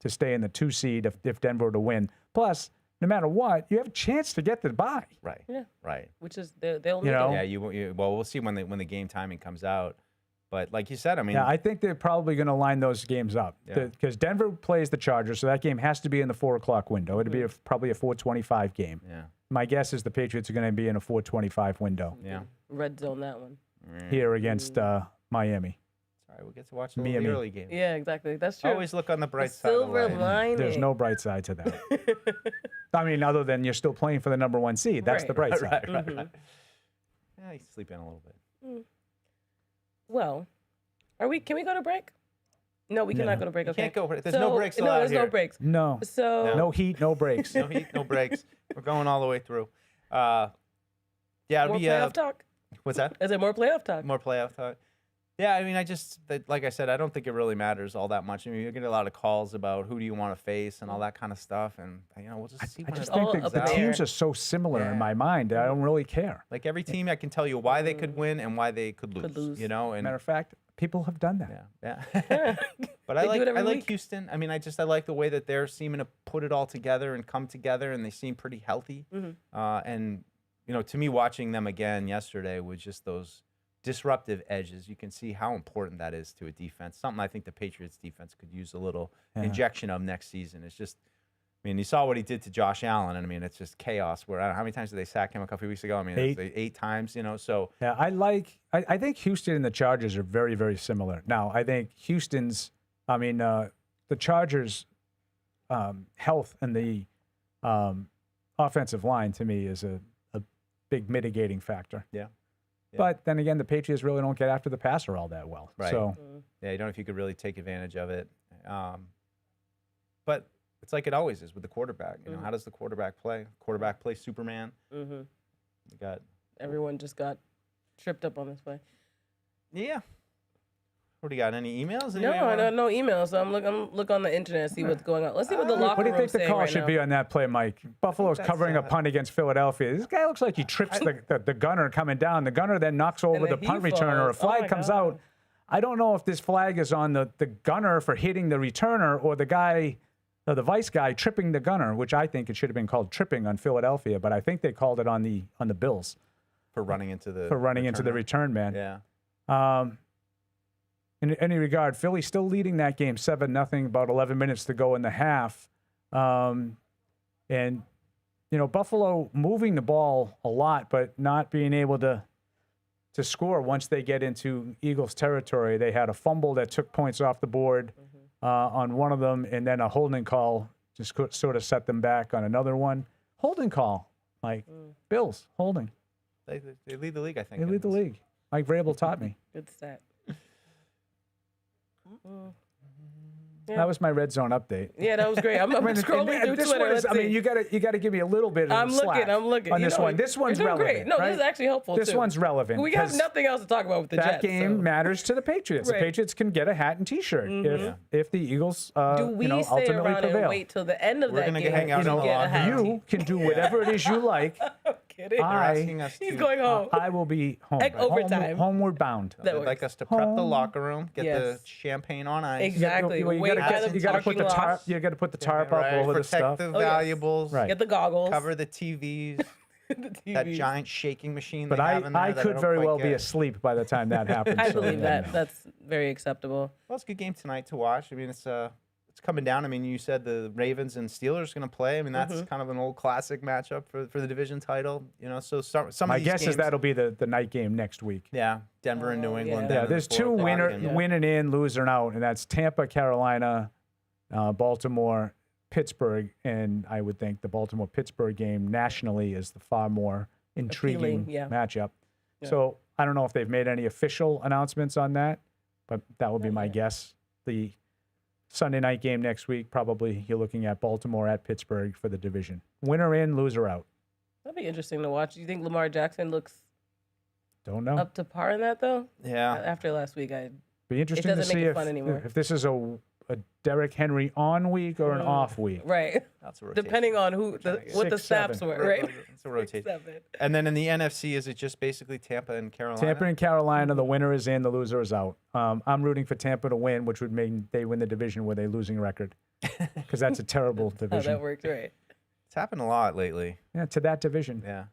stay in the 2 seed if Denver were to win. Plus, no matter what, you have a chance to get the bye. Right. Yeah. Right. Which is they'll well, we'll see when the game timing comes out. But like you said, I mean, I think they're probably going to line those games up because Denver plays the Chargers, so that game has to be in the 4:00 window. It'll be probably a 4:25 game. Yeah. My guess is the Patriots are going to be in a 4:25 window. Yeah. Red zone that one. Here against Miami. Sorry, we get to watch the early game. Yeah, exactly. That's true. Always look on the bright side. Silver lining. There's no bright side to that. I mean, other than you're still playing for the number 1 seed. That's the bright side. Right. Yeah, you sleep in a little bit. Well, can we go to break? No, we cannot go to break. Okay. Can't go. There's no breaks allowed there's here. no breaks. No. So no heat, no breaks. No heat, no breaks. We're going all the way through. Yeah, it'll more be playoff talk. What's that? Is it more playoff talk? More playoff talk. Yeah, I mean, like I said, I don't think it really matters all that much. I mean, you're getting a lot of calls about who do you want to face and all that kind of stuff, and we'll just see. I just think the teams are so similar in my mind. I don't really care. Like every team, I can tell you why they could win and why they could lose. And matter of fact, people have done that. Yeah. But I like Houston. I mean, I like the way that they're seeming to put it all together and come together, and they seem pretty healthy. And to me, watching them again yesterday was just those disruptive edges. You can see how important that is to a defense. Something I think the Patriots defense could use a little injection of next season. It's just, I mean, you saw what he did to Josh Allen, and I mean, it's just chaos. Where I don't know how many times did they sack him a couple of weeks ago? I mean, 8 times. So yeah, I think Houston and the Chargers are very, very similar. Now, I think the Chargers' health and the offensive line to me is a big mitigating factor. Yeah. But then again, the Patriots really don't get after the passer all that well. Right. So yeah, you don't know if you could really take advantage of it. But it's like it always is with the quarterback. How does the quarterback play? Quarterback play Superman. You got everyone just got tripped up on this play. Yeah. What do you got? Any emails? No, I don't know emails. So I'm look on the internet, see what's going on. Let's see what the locker room What do you think the call should now. be on that play, Mike? Buffalo's covering a punt against Philadelphia. This guy looks like he trips the gunner coming down. The gunner then knocks over the punt returner. A flag comes out. I don't know if this flag is on the gunner for hitting the returner or the guy the vice guy tripping the gunner, which I think it should have been called tripping on Philadelphia, but I think they called it on the Bills for running into the return man. Yeah. In any regard, Philly still leading that game 7-0, about 11 minutes to go in the half. And, Buffalo moving the ball a lot, but not being able to score once they get into Eagles territory. They had a fumble that took points off the board on one of them, and then a holding call just sort of set them back on another one. Holding call, Mike. Bills, holding. They lead the league, I think. They lead the league. Mike Vrabel taught me. Good stat. That was my red zone update. Yeah, that was great. I'm scrolling through Twitter. You got to give me a little bit of I'm slack looking on this one. This one's relevant. Great. No, right? this is actually helpful. This too. one's relevant. We have nothing else to talk about with the Jets. That game matters to the Patriots. Right. The Patriots can get a hat and T-shirt if the Eagles do we stay ultimately around prevail. and wait till the end of that game? Hang out in the lobby. You can do whatever it is you like. Kidding. He's going home. I will be home. Like overtime. Homeward bound. They'd like us to prep the locker room, get the champagne on ice. Exactly. You got to put the tarp. You got to put the tarp up over the stuff. Protect the valuables. Right. Get the goggles. Cover the TVs. That giant shaking machine. But I could very well be asleep by the time that happens. I believe that. That's very acceptable. Well, it's a good game tonight to watch. I mean, it's coming down. I mean, you said the Ravens and Steelers going to play. I mean, that's kind of an old classic matchup for the division title. So some of my these guess games, is that'll be the night game next week. Yeah, Denver and New England. Yeah, there's two winning in, losing out, and that's Tampa, Carolina, Baltimore, Pittsburgh, and I would think the Baltimore-Pittsburgh game nationally is the far more intriguing matchup. Yeah. So I don't know if they've made any official announcements on that, but that would be my guess. The Sunday night game next week, probably you're looking at Baltimore at Pittsburgh for the division. Winner in, loser out. That'd be interesting to watch. Do you think Lamar Jackson looks up to par in that, though? Yeah. After last week, be interesting to see if this is a Derrick Henry on week or an off week. Right. That's a rotation. Depending on what the snaps were, right? It's a rotation. And then in the NFC, is it just basically Tampa and Carolina? Tampa and Carolina, the winner is in, the loser is out. I'm rooting for Tampa to win, which would mean they win the division with a losing record, because that's a terrible division. How that worked, right? It's happened a lot lately. Yeah, to that division. Yeah.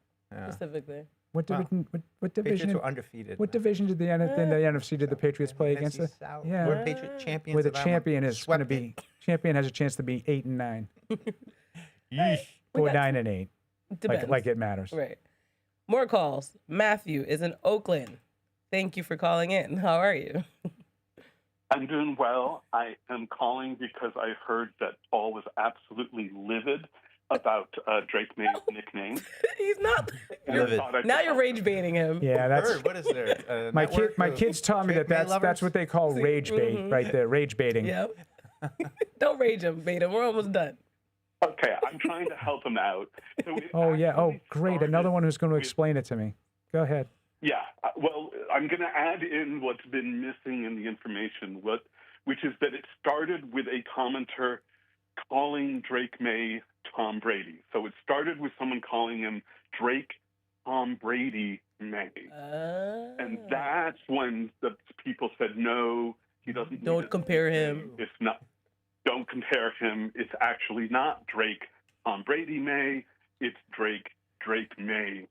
Specifically. What division? What division? Patriots were undefeated. What division did the NFC did the Patriots play against? Yeah, we're Patriot champions. Where the champion is going to be. Champion has a chance to be 8-9. Or 9-8. Like it matters. Right. More calls. Matthew is in Oakland. Thank you for calling in. How are you? I'm doing well. I am calling because I heard that Paul was absolutely livid about Drake Maye's nickname. He's not. Now you're rage baiting him. Yeah, that's. What is there? My kids taught me that's what they call rage bait, right there. Rage baiting. Yep. Don't rage him, bait him. We're almost done. Okay, I'm trying to help him out. So great. Another one who's going to explain it to me. Go ahead. Yeah. Well, I'm going to add in what's been missing in the information, which is that it started with a commenter calling Drake Maye Tom Brady. So it started with someone calling him Drake Tom Brady Maye. And that's when the people said, no, he doesn't. Don't compare him. It's not. Don't compare him. It's actually not Drake Tom Brady Maye. It's Drake Maye.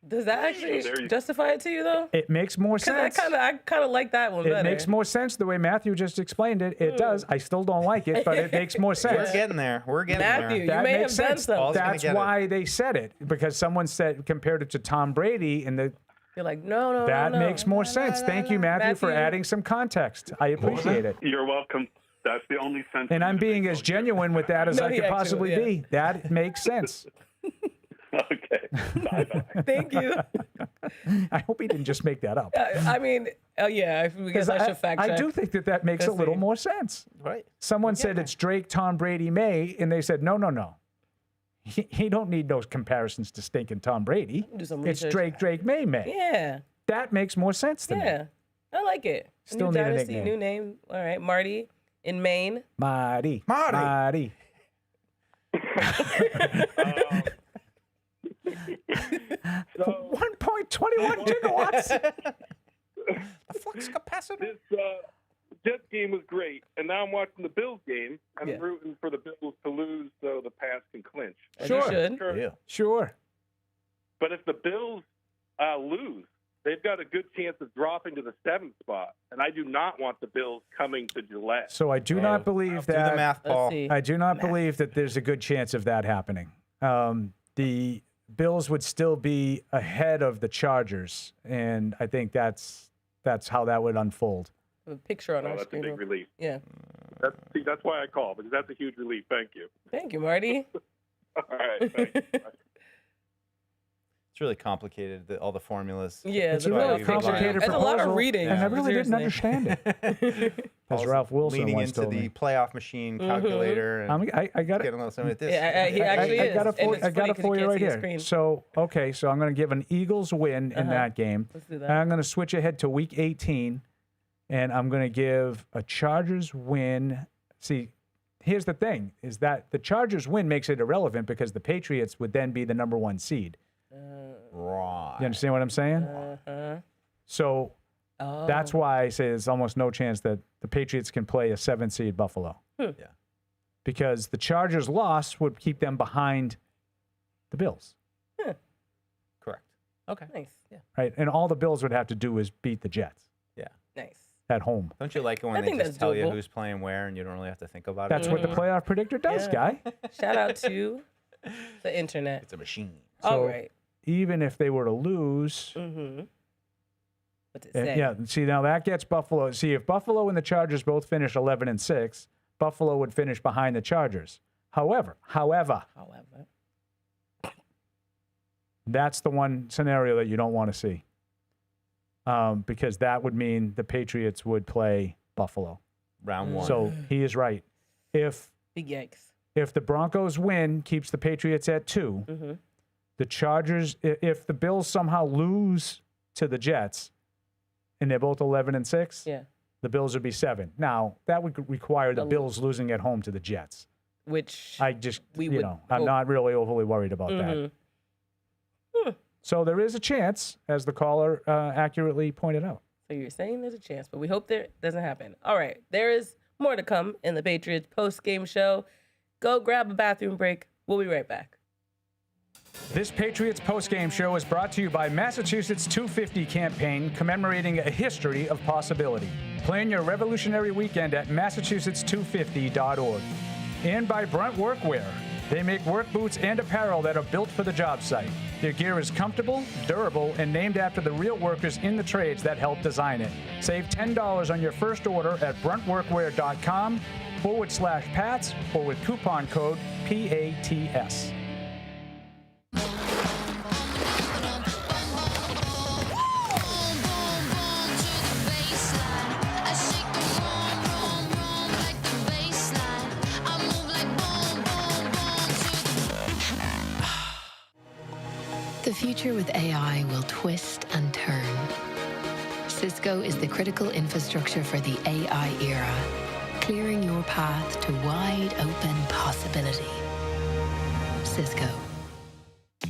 Does that actually justify it to you, though? It makes more sense. I kind of like that one better. It makes more sense the way Matthew just explained it. It does. I still don't like it, but it makes more sense. We're getting there. Matthew, you may have done something. That's why they said it, because someone compared it to Tom Brady, and you're like, no. That makes more sense. Thank you, Matthew, for adding some context. I appreciate it. You're welcome. That's the only sense. And I'm being as genuine with that as I could possibly be. That makes sense. Okay. Bye-bye. Thank you. I hope he didn't just make that up. I mean, yeah, I guess I should fact check. I do think that makes a little more sense. Right. Someone said it's Drake, Tom Brady, Maye, and they said, no. He don't need those comparisons to stinking Tom Brady. It's Drake, Maye. Yeah. That makes more sense to me. Yeah. I like it. Still new need dynasty, a nickname. new name. All right, Marty in Maine. Marty. 1.21 gigawatts. The flux capacitor. Jets game was great, and now I'm watching the Bills game, and I'm rooting for the Bills to lose so the Pats can clinch. Sure. But if the Bills lose, they've got a good chance of dropping to the 7th spot, and I do not want the Bills coming to Gillette. So I do not believe that. Do the math, Paul. I do not believe that there's a good chance of that happening. The Bills would still be ahead of the Chargers, and I think that's how that would unfold. A picture on our that's screen. a big relief. Yeah. That's why I call, because that's a huge relief. Thank you. Thank you, Marty. All right. Thanks. It's really complicated, all the formulas. Yeah, It's a really complicated It's a proposal. lot of reading. And I really didn't Seriously. understand it. As Ralph Wilson leaning once into told the me. playoff machine calculator. And I got it. getting a little something like this. Yeah, he actually I is. got it And for, it's I got funny it 'cause for you you can't right see the here. screen. So I'm going to give an Eagles win in that game. Let's do that. And I'm going to switch ahead to Week 18, and I'm going to give a Chargers win. See, here's the thing: is that the Chargers win makes it irrelevant because the Patriots would then be the number 1 seed. Right. You understand what I'm saying? So that's why I say there's almost no chance that the Patriots can play a 7-seed Buffalo. Yeah. Because the Chargers' loss would keep them behind the Bills. Correct. Okay. Nice. Yeah. Right? And all the Bills would have to do is beat the Jets Yeah. Nice. at home. Don't you like it I when they think just that's tell you doable. who's playing where and you don't really have to think about That's it? what the playoff predictor does, Yeah. guy. Shout out to the internet. It's a machine. All So right. even if they were to lose, What's it say? yeah, see, now that gets Buffalo. See, if Buffalo and the Chargers both finish 11-6, Buffalo would finish behind the Chargers. However, that's the one scenario that you don't want to see. Because that would mean the Patriots would play Buffalo. Round 1. So he is right. If Big yikes. the Broncos win, keeps the Patriots at 2. The Chargers, if the Bills somehow lose to the Jets, and they're both 11-6, Yeah. the Bills would be 7. Now that would require the Bills losing at home to the Jets. Which I just, we you would know, I'm hope. not really overly worried about that. So there is a chance, as the caller accurately pointed out. So you're saying there's a chance, but we hope there doesn't happen. All right. There is more to come in the Patriots post-game show. Go grab a bathroom break. We'll be right back. This Patriots postgame show is brought to you by Massachusetts 250 campaign, commemorating a history of possibility. Plan your revolutionary weekend at massachusetts250.org. And by Brunt Workwear. They make work boots and apparel that are built for the job site. Their gear is comfortable, durable, and named after the real workers in the trades that helped design it. Save $10 on your first order at bruntworkwear.com/Pats or with coupon code PATS. The future with AI will twist and turn. Cisco is the critical infrastructure for the AI era, clearing your path to wide open possibility. Cisco.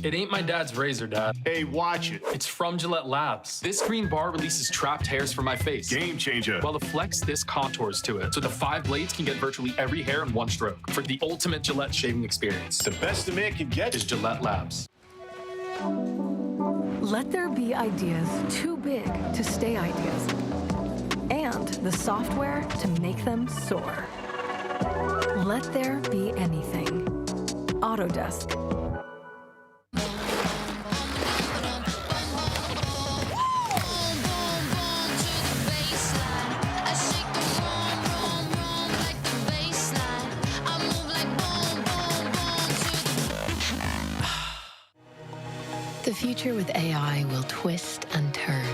It ain't my dad's razor, Dad. Hey, watch it. It's from Gillette Labs. This green bar releases trapped hairs from my face. Game changer. While the Flex, this contours to it. So the 5 blades can get virtually every hair in one stroke. For the ultimate Gillette shaving experience. The best a man can get is Gillette Labs. Let there be ideas too big to stay ideas, and the software to make them soar. Let there be anything. Autodesk. The future with AI will twist and turn.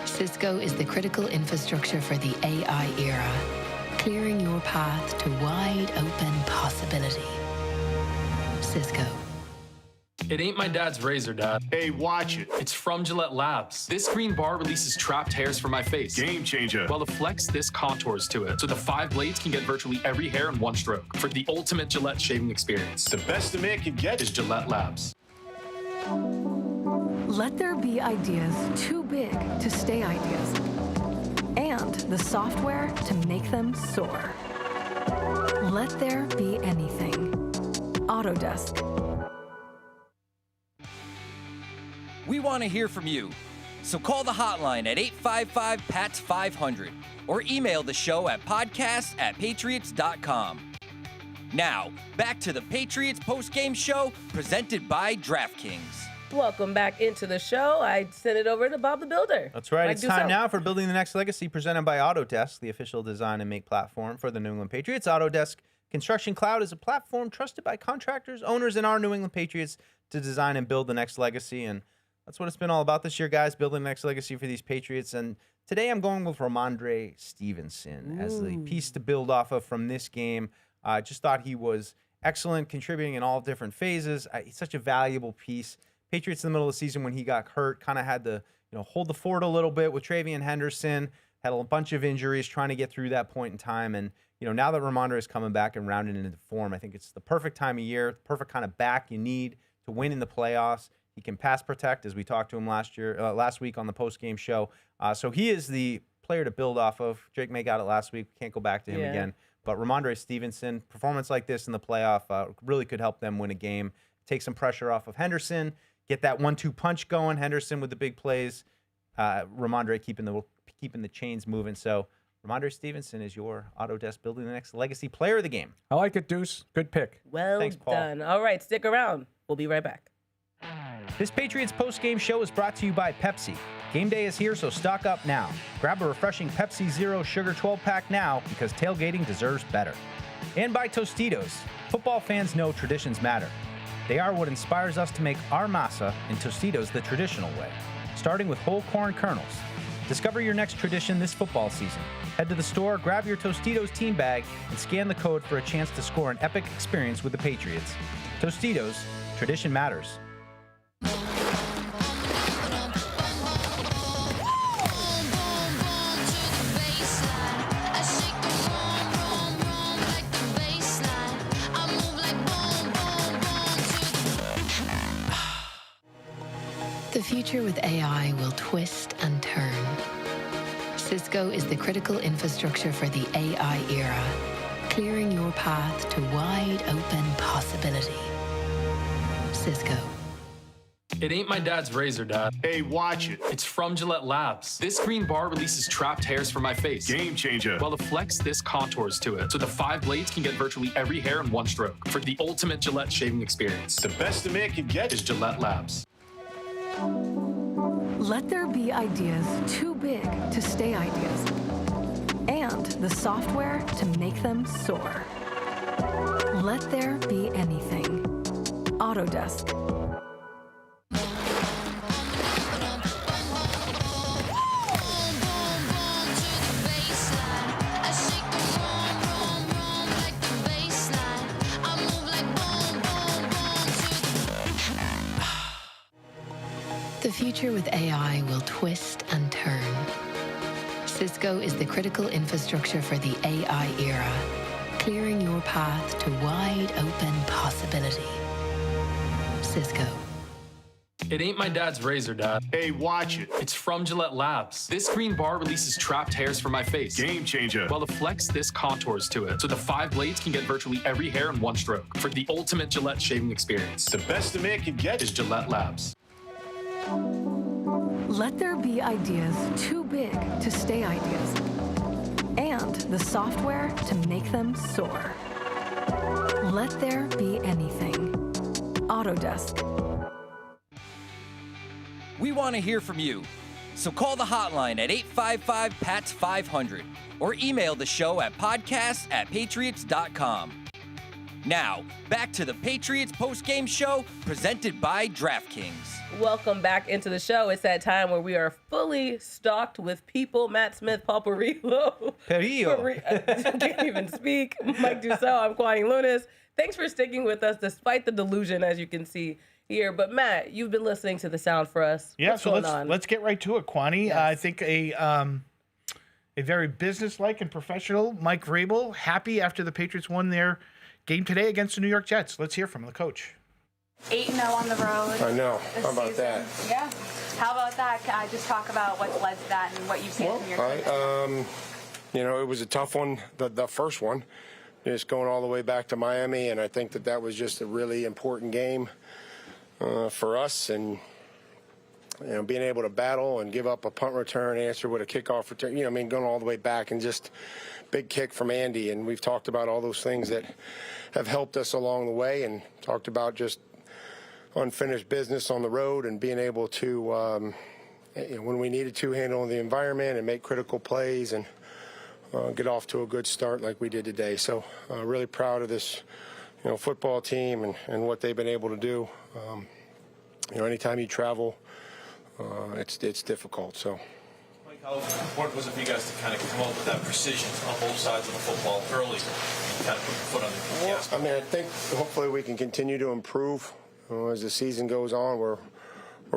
Cisco is the critical infrastructure for the AI era, clearing your path to wide open possibility. Cisco. It ain't my dad's razor, Dad. Hey, watch it. It's from Gillette Labs. This green bar releases trapped hairs from my face. Game changer. While the Flex, this contours to it. So the 5 blades can get virtually every hair in one stroke. For the ultimate Gillette shaving experience. The best a man can get is Gillette Labs. Let there be ideas too big to stay ideas, and the software to make them soar. Let there be anything. Autodesk. We want to hear from you. So call the hotline at 855-PATS-500 or email the show at podcast@patriots.com. Now, back to the Patriots Postgame Show presented by DraftKings. Welcome back into the show. I sent it over to Bob the Builder. That's right. Mike It's time Dussault. now for Building the Next Legacy, presented by Autodesk, the official design and make platform for the New England Patriots. Autodesk Construction Cloud is a platform trusted by contractors, owners, and our New England Patriots to design and build the next legacy. And that's what it's been all about this year, guys, building the next legacy for these Patriots. And today I'm going with Raandre Stevenson as the piece to build off of from this game. I just thought he was excellent, contributing in all different phases. He's such a valuable piece. Patriots in the middle of the season when he got hurt kind of had to hold the fort a little bit with Travion Henderson, had a bunch of injuries trying to get through that point in time. And now that Raandre is coming back and rounding into form, I think it's the perfect time of year, perfect kind of back you need to win in the playoffs. He can pass protect, as we talked to him last week on the post-game show. So he is the player to build off of. Drake Maye got it last week. Can't go back to him again. But Raandre Stevenson, performance like this in the playoff really could help them win a game. Take some pressure off of Henderson, get that 1-2 punch going. Henderson with the big plays. Raandre keeping the chains moving. So Raandre Stevenson is your Autodesk Building the Next Legacy player of the game. I like it, Deuce. Good pick. Well Thanks, Paul. done. All right, stick around. We'll be right back. This Patriots post-game show is brought to you by Pepsi. Game day is here, so stock up now. Grab a refreshing Pepsi Zero Sugar 12-pack now because tailgating deserves better. And by Tostitos. Football fans know traditions matter. They are what inspires us to make our masa and Tostitos the traditional way, starting with whole corn kernels. Discover your next tradition this football season. Head to the store, grab your Tostitos team bag, and scan the code for a chance to score an epic experience with the Patriots. Tostitos, tradition matters. The future with AI will twist and turn. Cisco is the critical infrastructure for the AI era, clearing your path to wide open possibility. Cisco. It ain't my dad's razor, Dad. Hey, watch it. It's from Gillette Labs. This green bar releases trapped hairs from my face. Game changer. While the Flex, this contours to it. So the 5 blades can get virtually every hair in one stroke. For the ultimate Gillette shaving experience. The best a man can get is Gillette Labs. Let there be ideas too big to stay ideas, and the software to make them soar. Let there be anything. Autodesk. The future with AI will twist and turn. Cisco is the critical infrastructure for the AI era, clearing your path to wide open possibility. Cisco. It ain't my dad's razor, Dad. Hey, watch it. It's from Gillette Labs. This green bar releases trapped hairs from my face. Game changer. While the Flex, this contours to it. So the 5 blades can get virtually every hair in one stroke. For the ultimate Gillette shaving experience. The best a man can get is Gillette Labs. Let there be ideas too big to stay ideas, and the software to make them soar. Let there be anything. Autodesk. We want to hear from you. So call the hotline at 855-PATS-500 or email the show at podcast@patriots.com. Now, back to the Patriots Postgame Show presented by DraftKings. Welcome back into the show. It's that time where we are fully stocked with people. Matt Smith, Paul Perillo. Perillo. Can't even speak. Mike Dussault, I'm Kwani Lunis. Thanks for sticking with us despite the delusion, as you can see here. But Matt, you've been listening to the sound for us. Yeah, What's so going on? let's get right to it, Kwani. Yes. I think a very businesslike and professional Mike Vrabel, happy after the Patriots won their game today against the New York Jets. Let's hear from the coach. 8-0 on the road. I know. this How about season. that? Yeah. How about that? Can I just talk about what's led to that and what you've seen from your team? You know, it was a tough one, the first one, just going all the way back to Miami, and I think that was just a really important game for us, and you know, being able to battle and give up a punt return, answer with a kickoff return, you know, I mean, going all the way back, and just big kick from Andy, and we've talked about all those things that have helped us along the way, and talked about just unfinished business on the road and being able to, you know, when we needed to, handle the environment and make critical plays and get off to a good start like we did today. So really proud of this, you know, football team and what they've been able to do. You know, anytime you travel, it's difficult. So. How important was it for you guys to kind of come up with that precision on both sides of the football early and kind of put your foot on the gas? I mean, I think hopefully we can continue to improve as the season goes on. We're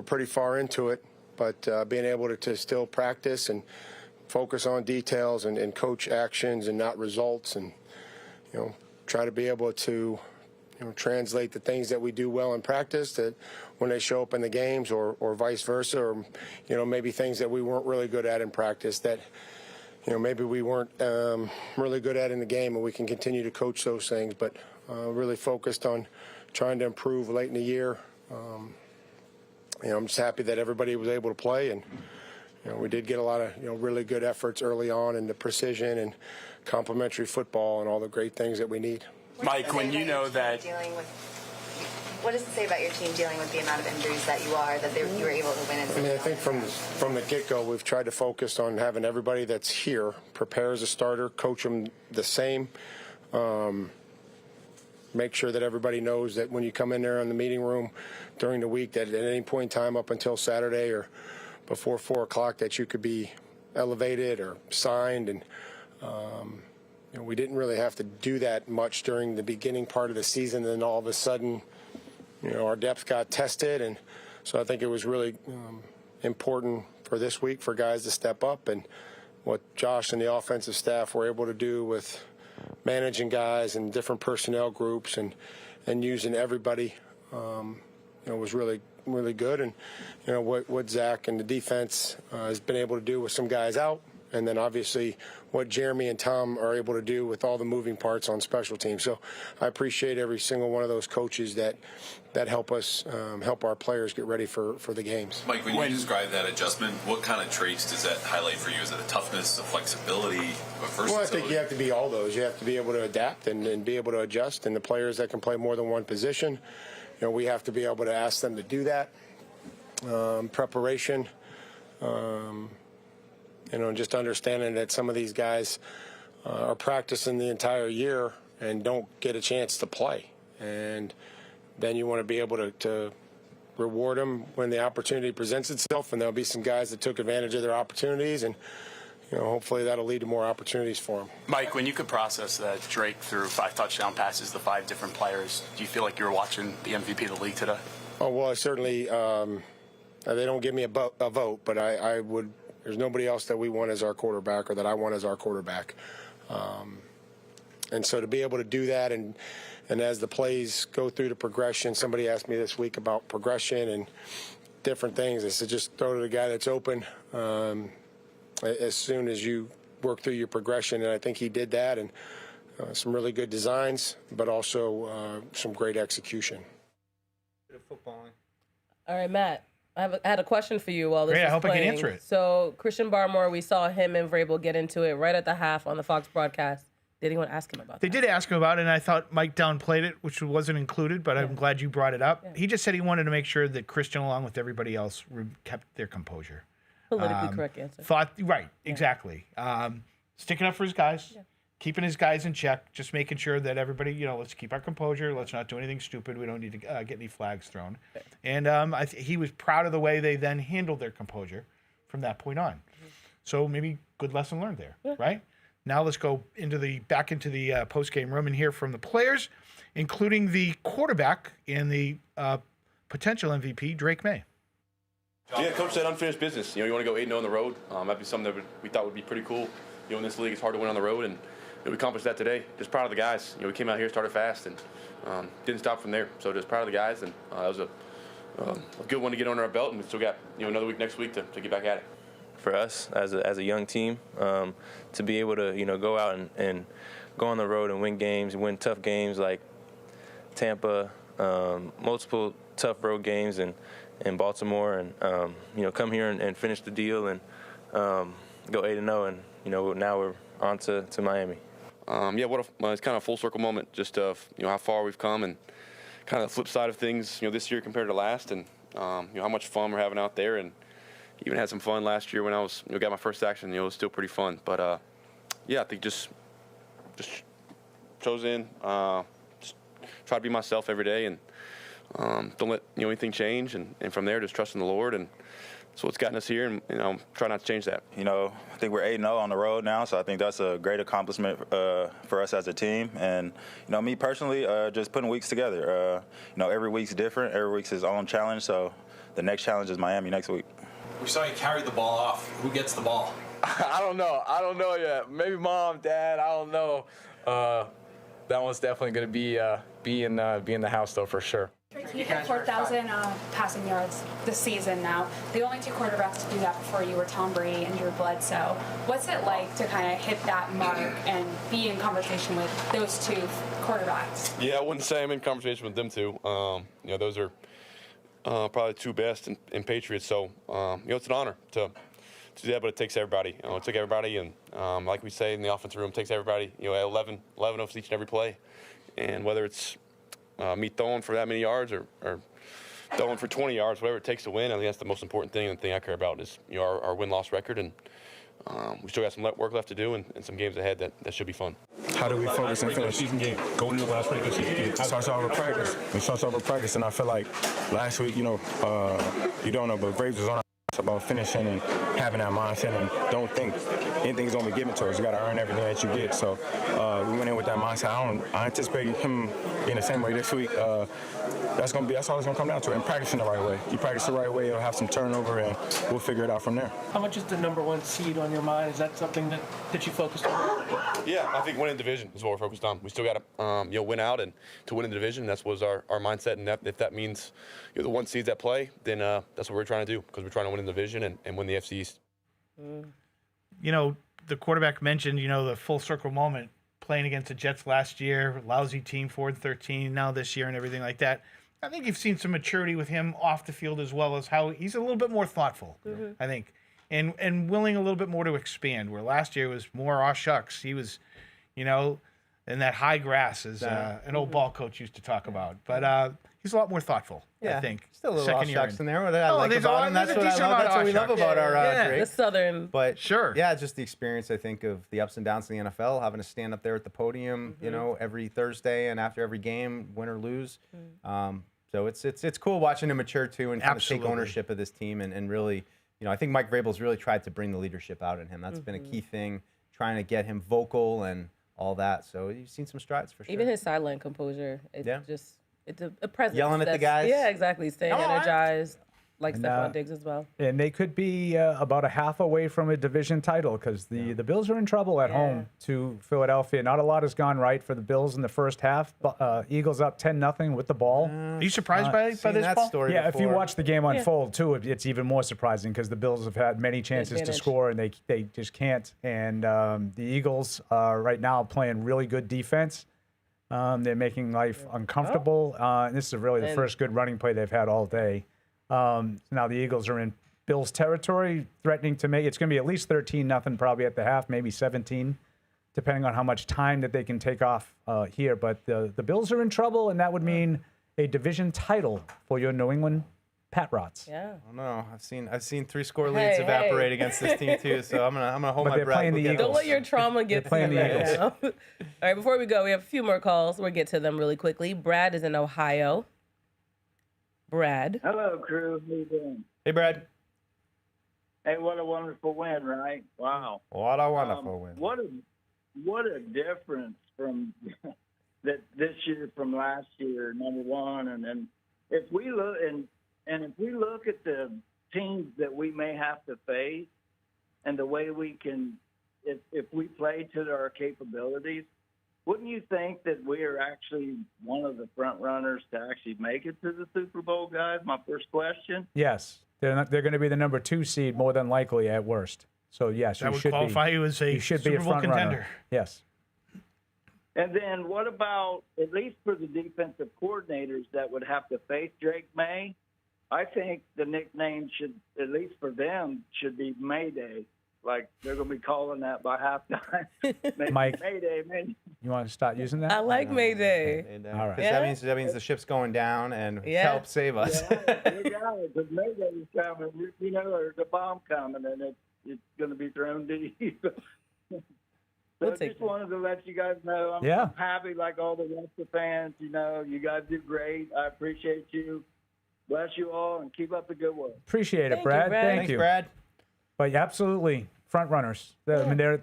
pretty far into it, but being able to still practice and focus on details and coach actions and not results, and you know, try to be able to, you know, translate the things that we do well in practice that when they show up in the games, or vice versa, or you know, maybe things that we weren't really good at in practice that, you know, maybe we weren't really good at in the game, and we can continue to coach those things, but really focused on trying to improve late in the year. You know, I'm just happy that everybody was able to play, and you know, we did get a lot of, you know, really good efforts early on in the precision and complementary football and all the great things that we need. Mike, when you know that What does it say about your team dealing with the amount of injuries that you are, that you were able to win? I mean, I think from the get-go, we've tried to focus on having everybody that's here prepare as a starter, coach them the same, make sure that everybody knows that when you come in there in the meeting room during the week, that at any point in time up until Saturday or before 4 o'clock, that you could be elevated or signed. And you know, we didn't really have to do that much during the beginning part of the season. And then all of a sudden, you know, our depth got tested, and so I think it was really important for this week for guys to step up, and what Josh and the offensive staff were able to do with managing guys and different personnel groups and using everybody, you know, was really good. And you know what Zach and the defense has been able to do with some guys out, and then obviously what Jeremy and Tom are able to do with all the moving parts on special teams. So I appreciate every single one of those coaches that help us help our players get ready for the games. Mike, when you describe that adjustment, what kind of traits does that highlight for you? Is it the toughness, the flexibility, the versatility? Well, I think you have to be all those. You have to be able to adapt and be able to adjust. And the players that can play more than one position, you know, we have to be able to ask them to do that. Preparation. You know, just understanding that some of these guys are practicing the entire year and don't get a chance to play. And then you want to be able to reward them when the opportunity presents itself. And there'll be some guys that took advantage of their opportunities, and you know, hopefully that'll lead to more opportunities for them. Mike, when you could process that Drake threw 5 touchdown passes to 5 different players, do you feel like you were watching the MVP of the league today? Oh, well, I certainly they don't give me a vote, but I would. There's nobody else that we want as our quarterback, or that I want as our quarterback. And so to be able to do that, and as the plays go through the progression, somebody asked me this week about progression and different things. I said, just throw to the guy that's open as soon as you work through your progression. And I think he did that, and some really good designs, but also some great execution. Footballing. All right, Matt. I had a question for you while this Great, was I hope playing. I can answer it. So Christian Barmore, we saw him and Vrabel get into it right at the half on the Fox broadcast. Did anyone ask him about They that? did ask him about it, and I thought Mike downplayed it, which wasn't included, but I'm glad you brought it up. Yeah. He just said he wanted to make sure that Christian, along with everybody else, kept their composure. Politically correct answer. Right, exactly. Sticking up for his guys, keeping his guys in check, just making sure that everybody, you know, let's keep our composure. Let's not do anything stupid. We don't need to get any flags thrown. And he was proud of the way they then handled their composure from that point on. So maybe good lesson learned there, right? Now let's go back into the post-game room and hear from the players, including the quarterback and the potential MVP, Drake Maye. Yeah, Coach said unfinished business. You know, you want to go 8-0 on the road. That'd be something that we thought would be pretty cool. You know, in this league, it's hard to win on the road, and we accomplished that today. Just proud of the guys. We came out here, started fast, and didn't stop from there. So just proud of the guys, and that was a good one to get under our belt, and we still got another week next week to get back at it. For us as a young team, to be able to go out and go on the road and win games, win tough games like Tampa, multiple tough road games in Baltimore, and come here and finish the deal and go 8-0, and now we're on to Miami. It's kind of a full circle moment, just of how far we've come, and kind of the flip side of things, this year compared to last, and how much fun we're having out there, and even had some fun last year when I was got my first action. It was still pretty fun, but I think just chose in, just try to be myself every day, and don't let anything change, and from there just trust in the Lord, and that's what's gotten us here, and try not to change that. I think we're 8-0 on the road now, so I think that's a great accomplishment for us as a team. And me personally, just putting weeks together. Every week's different. Every week's his own challenge. So the next challenge is Miami next week. We saw you carry the ball off. Who gets the ball? I don't know yet. Maybe mom, dad. I don't know. That one's definitely going to be in the house though, for sure. You hit 4,000 passing yards this season now. The only two quarterbacks to do that before you were Tom Brady and Drew Bledsoe. What's it like to kind of hit that mark and be in conversation with those two quarterbacks? Yeah, I wouldn't say I'm in conversation with them two. Those are probably the two best in Patriots. So, it's an honor to do that, but it takes everybody. It took everybody, and like we say in the offensive room, it takes everybody. 11 of us each and every play, and whether it's me throwing for that many yards or throwing for 20 yards, whatever it takes to win. I think that's the most important thing, and the thing I care about is our win-loss record, and we still got some work left to do and some games ahead that should be fun. How do we focus and finish? Season game, go into the last week of the season. It starts over practice. It starts over practice, and I feel like last week, you don't know, but Braves was on about finishing and having that mindset, and don't think anything's going to be given to us. You got to earn everything that you get. So we went in with that mindset. I anticipate him being the same way this week. That's all it's going to come down to, and practicing the right way. You practice the right way, you'll have some turnover, and we'll figure it out from there. How much is the number one seed on your mind? Is that something that you focused on? Yeah, I think winning the division is what we're focused on. We still got to win out, and to win in the division, that was our mindset. And if that means the one seeds at play, then that's what we're trying to do, because we're trying to win in the division and win the FC East. The quarterback mentioned, the full circle moment, playing against the Jets last year, lousy team, 4-13, now this year and everything like that. I think you've seen some maturity with him off the field, as well as how he's a little bit more thoughtful, I think, and willing a little bit more to expand, where last year was more, aw shucks. He was, in that high grass, as an old ball coach used to talk about. But he's a lot more thoughtful, I think. Still a little shucks in there. What I like there's about him, that's what we love about our Drake. The Southern. But sure. Yeah, just the experience, I think, of the ups and downs of the NFL, having to stand up there at the podium, every Thursday and after every game, win or lose. So it's cool watching him mature too, and kind of take ownership of this team, and really, I think Mike Vrabel's really tried to bring the leadership out in him. That's been a key thing, trying to get him vocal and all that. So you've seen some strides for sure. Even his sideline composure, it's a presence. Yelling at the guys. Yeah, exactly. Staying energized, like Stephon Diggs as well. And they could be about a half away from a division title, because the Bills are in trouble at home to Philadelphia. Not a lot has gone right for the Bills in the first half. Eagles up 10-0 with the ball. Are you surprised by this, Paul? Story before. If you watch the game unfold, too, it's even more surprising, because the Bills have had many chances to score, and they just can't. And the Eagles are right now playing really good defense. They're making life uncomfortable. This is really the first good running play they've had all day. Now the Eagles are in Bills territory, threatening to make it's going to be at least 13-0 probably at the half, maybe 17, depending on how much time that they can take off here. But the Bills are in trouble, and that would mean a division title for your New England Patriots. Yeah. I don't know. I've seen 3 score leads evaporate against this team too. So I'm gonna hold my breath. Playing the Eagles. Don't let your trauma get to you right now. All right, before we go, we have a few more calls. We'll get to them really quickly. Brad is in Ohio. Brad. Hello, crew. How you doing? Hey, Brad. Hey, what a wonderful win, right? Wow. What a wonderful win. What a difference from this year from last year, number one. And then if we look and if we look at the teams that we may have to face and the way we can if we play to our capabilities, wouldn't you think that we are actually one of the front runners to actually make it to the Super Bowl, guys? My first question. Yes, they're going to be the number 2 seed more than likely at worst. So yes, That would qualify you as a Super Bowl contender. Yes. And then what about, at least for the defensive coordinators that would have to face Drake Maye? I think the nickname should, at least for them, should be Mayday. Like, they're going to be calling that by halftime. Mike, Mayday. you want to start using that? I like Mayday. All right. That means the ship's going down and help save us. Because Mayday is coming, you know, there's a bomb coming, and it's going to be thrown deep. So I just wanted to let you guys know I'm happy like all the rest of the fans. You know, you guys do great. I appreciate you. Bless you all, and keep up the good work. Appreciate it, Brad. Thank you, Brad. But absolutely, front runners. I mean, they're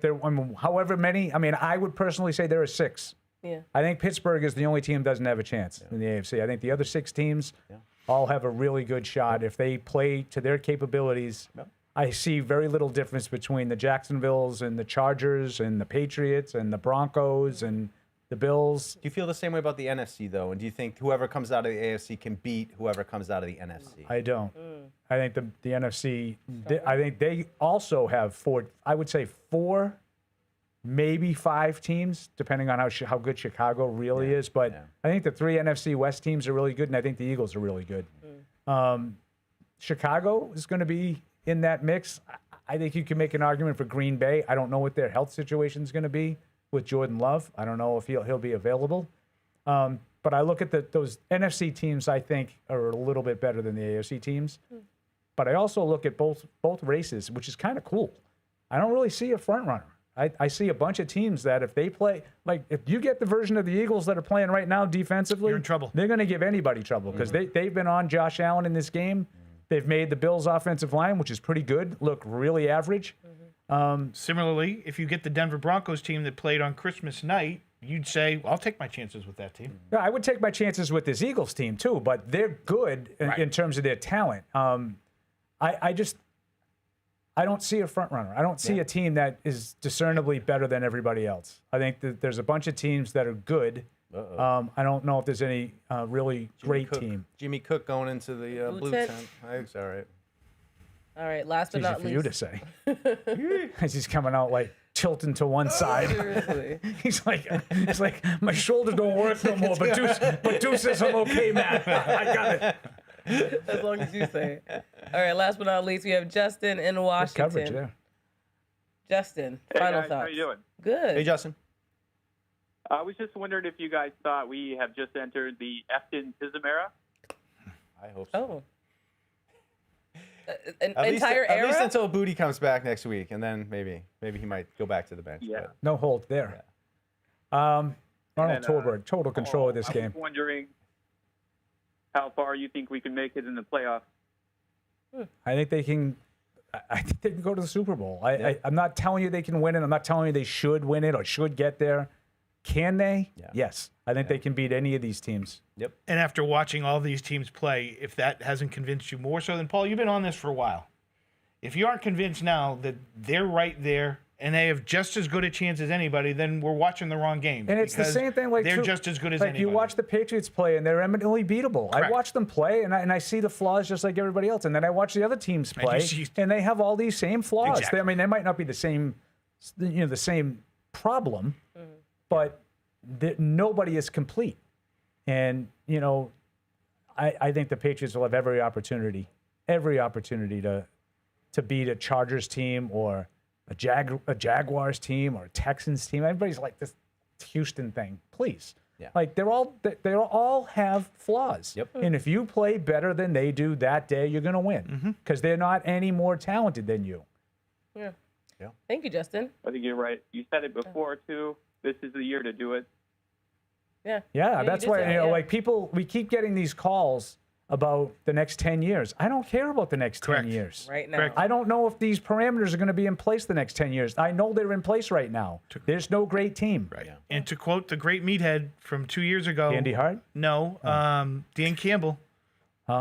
however many. I mean, I would personally say there are 6. Yeah. I think Pittsburgh is the only team that doesn't have a chance in the AFC. I think the other 6 teams all have a really good shot if they play to their capabilities. I see very little difference between the Jacksonvilles and the Chargers and the Patriots and the Broncos and the Bills. Do you feel the same way about the NFC, though? And do you think whoever comes out of the AFC can beat whoever comes out of the NFC? I don't. I think the NFC, I think they also have 4, I would say 4, maybe 5 teams, depending on how good Chicago really is. But I think the 3 NFC West teams are really good, and I think the Eagles are really good. Chicago is going to be in that mix. I think you can make an argument for Green Bay. I don't know what their health situation is going to be with Jordan Love. I don't know if he'll be available. But I look at those NFC teams, I think, are a little bit better than the AFC teams. But I also look at both races, which is kind of cool. I don't really see a front runner. I see a bunch of teams that if they play, like if you get the version of the Eagles that are playing right now defensively, you're in trouble. They're going to give anybody trouble because they've been on Josh Allen in this game. They've made the Bills' offensive line, which is pretty good, look really average. Similarly, if you get the Denver Broncos team that played on Christmas night, you'd say, well, I'll take my chances with that team. Yeah, I would take my chances with this Eagles team too, but they're good in terms of their talent. I don't see a front runner. I don't see a team that is discernibly better than everybody else. I think that there's a bunch of teams that are good. I don't know if there's any really great team. Jimmy Cook going into the blue tent. That's all right. All right, last but not least. Easy for you to say. As he's coming out like tilting to one side. Seriously. He's like, my shoulders don't work no more, but Deuce says I'm okay, Matt. I got it. As long as you say it. All right, last but not least, we have Justin in Washington. Good coverage, yeah. Justin, hey final guys, thoughts. how you doing? Good. Hey, Justin. I was just wondering if you guys thought we have just entered the Efton Chisum era. I hope so. Oh. An entire era? At least until Booty comes back next week, and then maybe he might go back to the bench. Yeah. But. No hold there. Arnold Torbert, total control of this I game. was wondering how far you think we can make it in the playoffs. I think they can. I think they can go to the Super Bowl. I'm not telling you they can win it. I'm not telling you they should win it or should get there. Can they? Yeah. Yes. I think they can beat any of these teams. Yep. And after watching all these teams play, if that hasn't convinced you more so than Paul, you've been on this for a while. If you aren't convinced now that they're right there and they have just as good a chance as anybody, then we're watching the wrong game. And it's the same thing. Like they're just as good as like anybody. You watch the Patriots play, and they're eminently beatable. Correct. I watch them play, and I see the flaws just like everybody else. And then I watch the other teams play, and they have all these same flaws. Exactly. I mean, they might not be the same, the same problem, but nobody is complete. And I think the Patriots will have every opportunity to beat a Chargers team or a Jaguars team or a Texans team. Everybody's like this Houston thing. Please. Yeah. Like they all have flaws. Yep. And if you play better than they do that day, you're going to win because they're not any more talented than you. Yeah. Thank you, Justin. I think you're right. You said it before too. This is the year to do it. Yeah. Yeah, that's why like people, we keep getting these calls about the next 10 years. I don't care about the next 10 years. Right now. I don't know if these parameters are going to be in place the next 10 years. I know they're in place right now. There's no great team. Right. Yeah. And to quote the great meathead from 2 years ago. Andy Hart? No, Dan Campbell.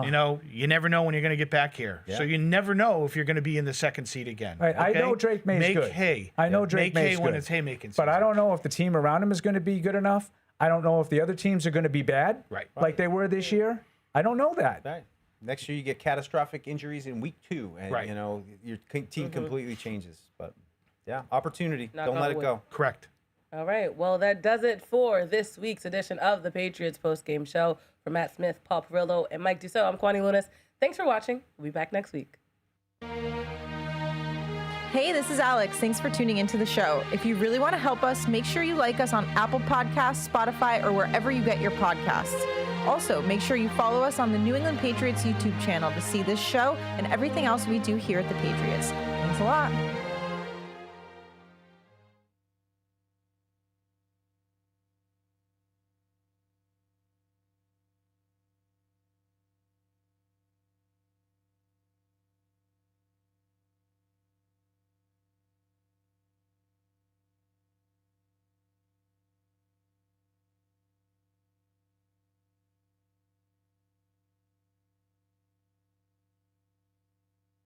You know, you never know when you're going to get back here. Yeah. So you never know if you're going to be in the second seed again. Right. I know Drake May's Make good. hay. I know Drake Make May's hay good. when it's haymaking But season. I don't know if the team around him is going to be good enough. I don't know if the other teams are going to be bad, like they were this year. I don't know that. Right. Next year you get catastrophic injuries in week 2, and you know your team completely changes. But yeah, opportunity. Knock Don't on let it wood. go. Correct. All right. Well, that does it for this week's edition of the Patriots Postgame Show. For Matt Smith, Paul Perillo, and Mike Dussault, I'm Kwani Lunis. Thanks for watching. We'll be back next week. Hey, this is Alex. Thanks for tuning into the show. If you really want to help us, make sure you like us on Apple Podcasts, Spotify, or wherever you get your podcasts. Also, make sure you follow us on the New England Patriots YouTube channel to see this show and everything else we do here at the Patriots. Thanks a lot.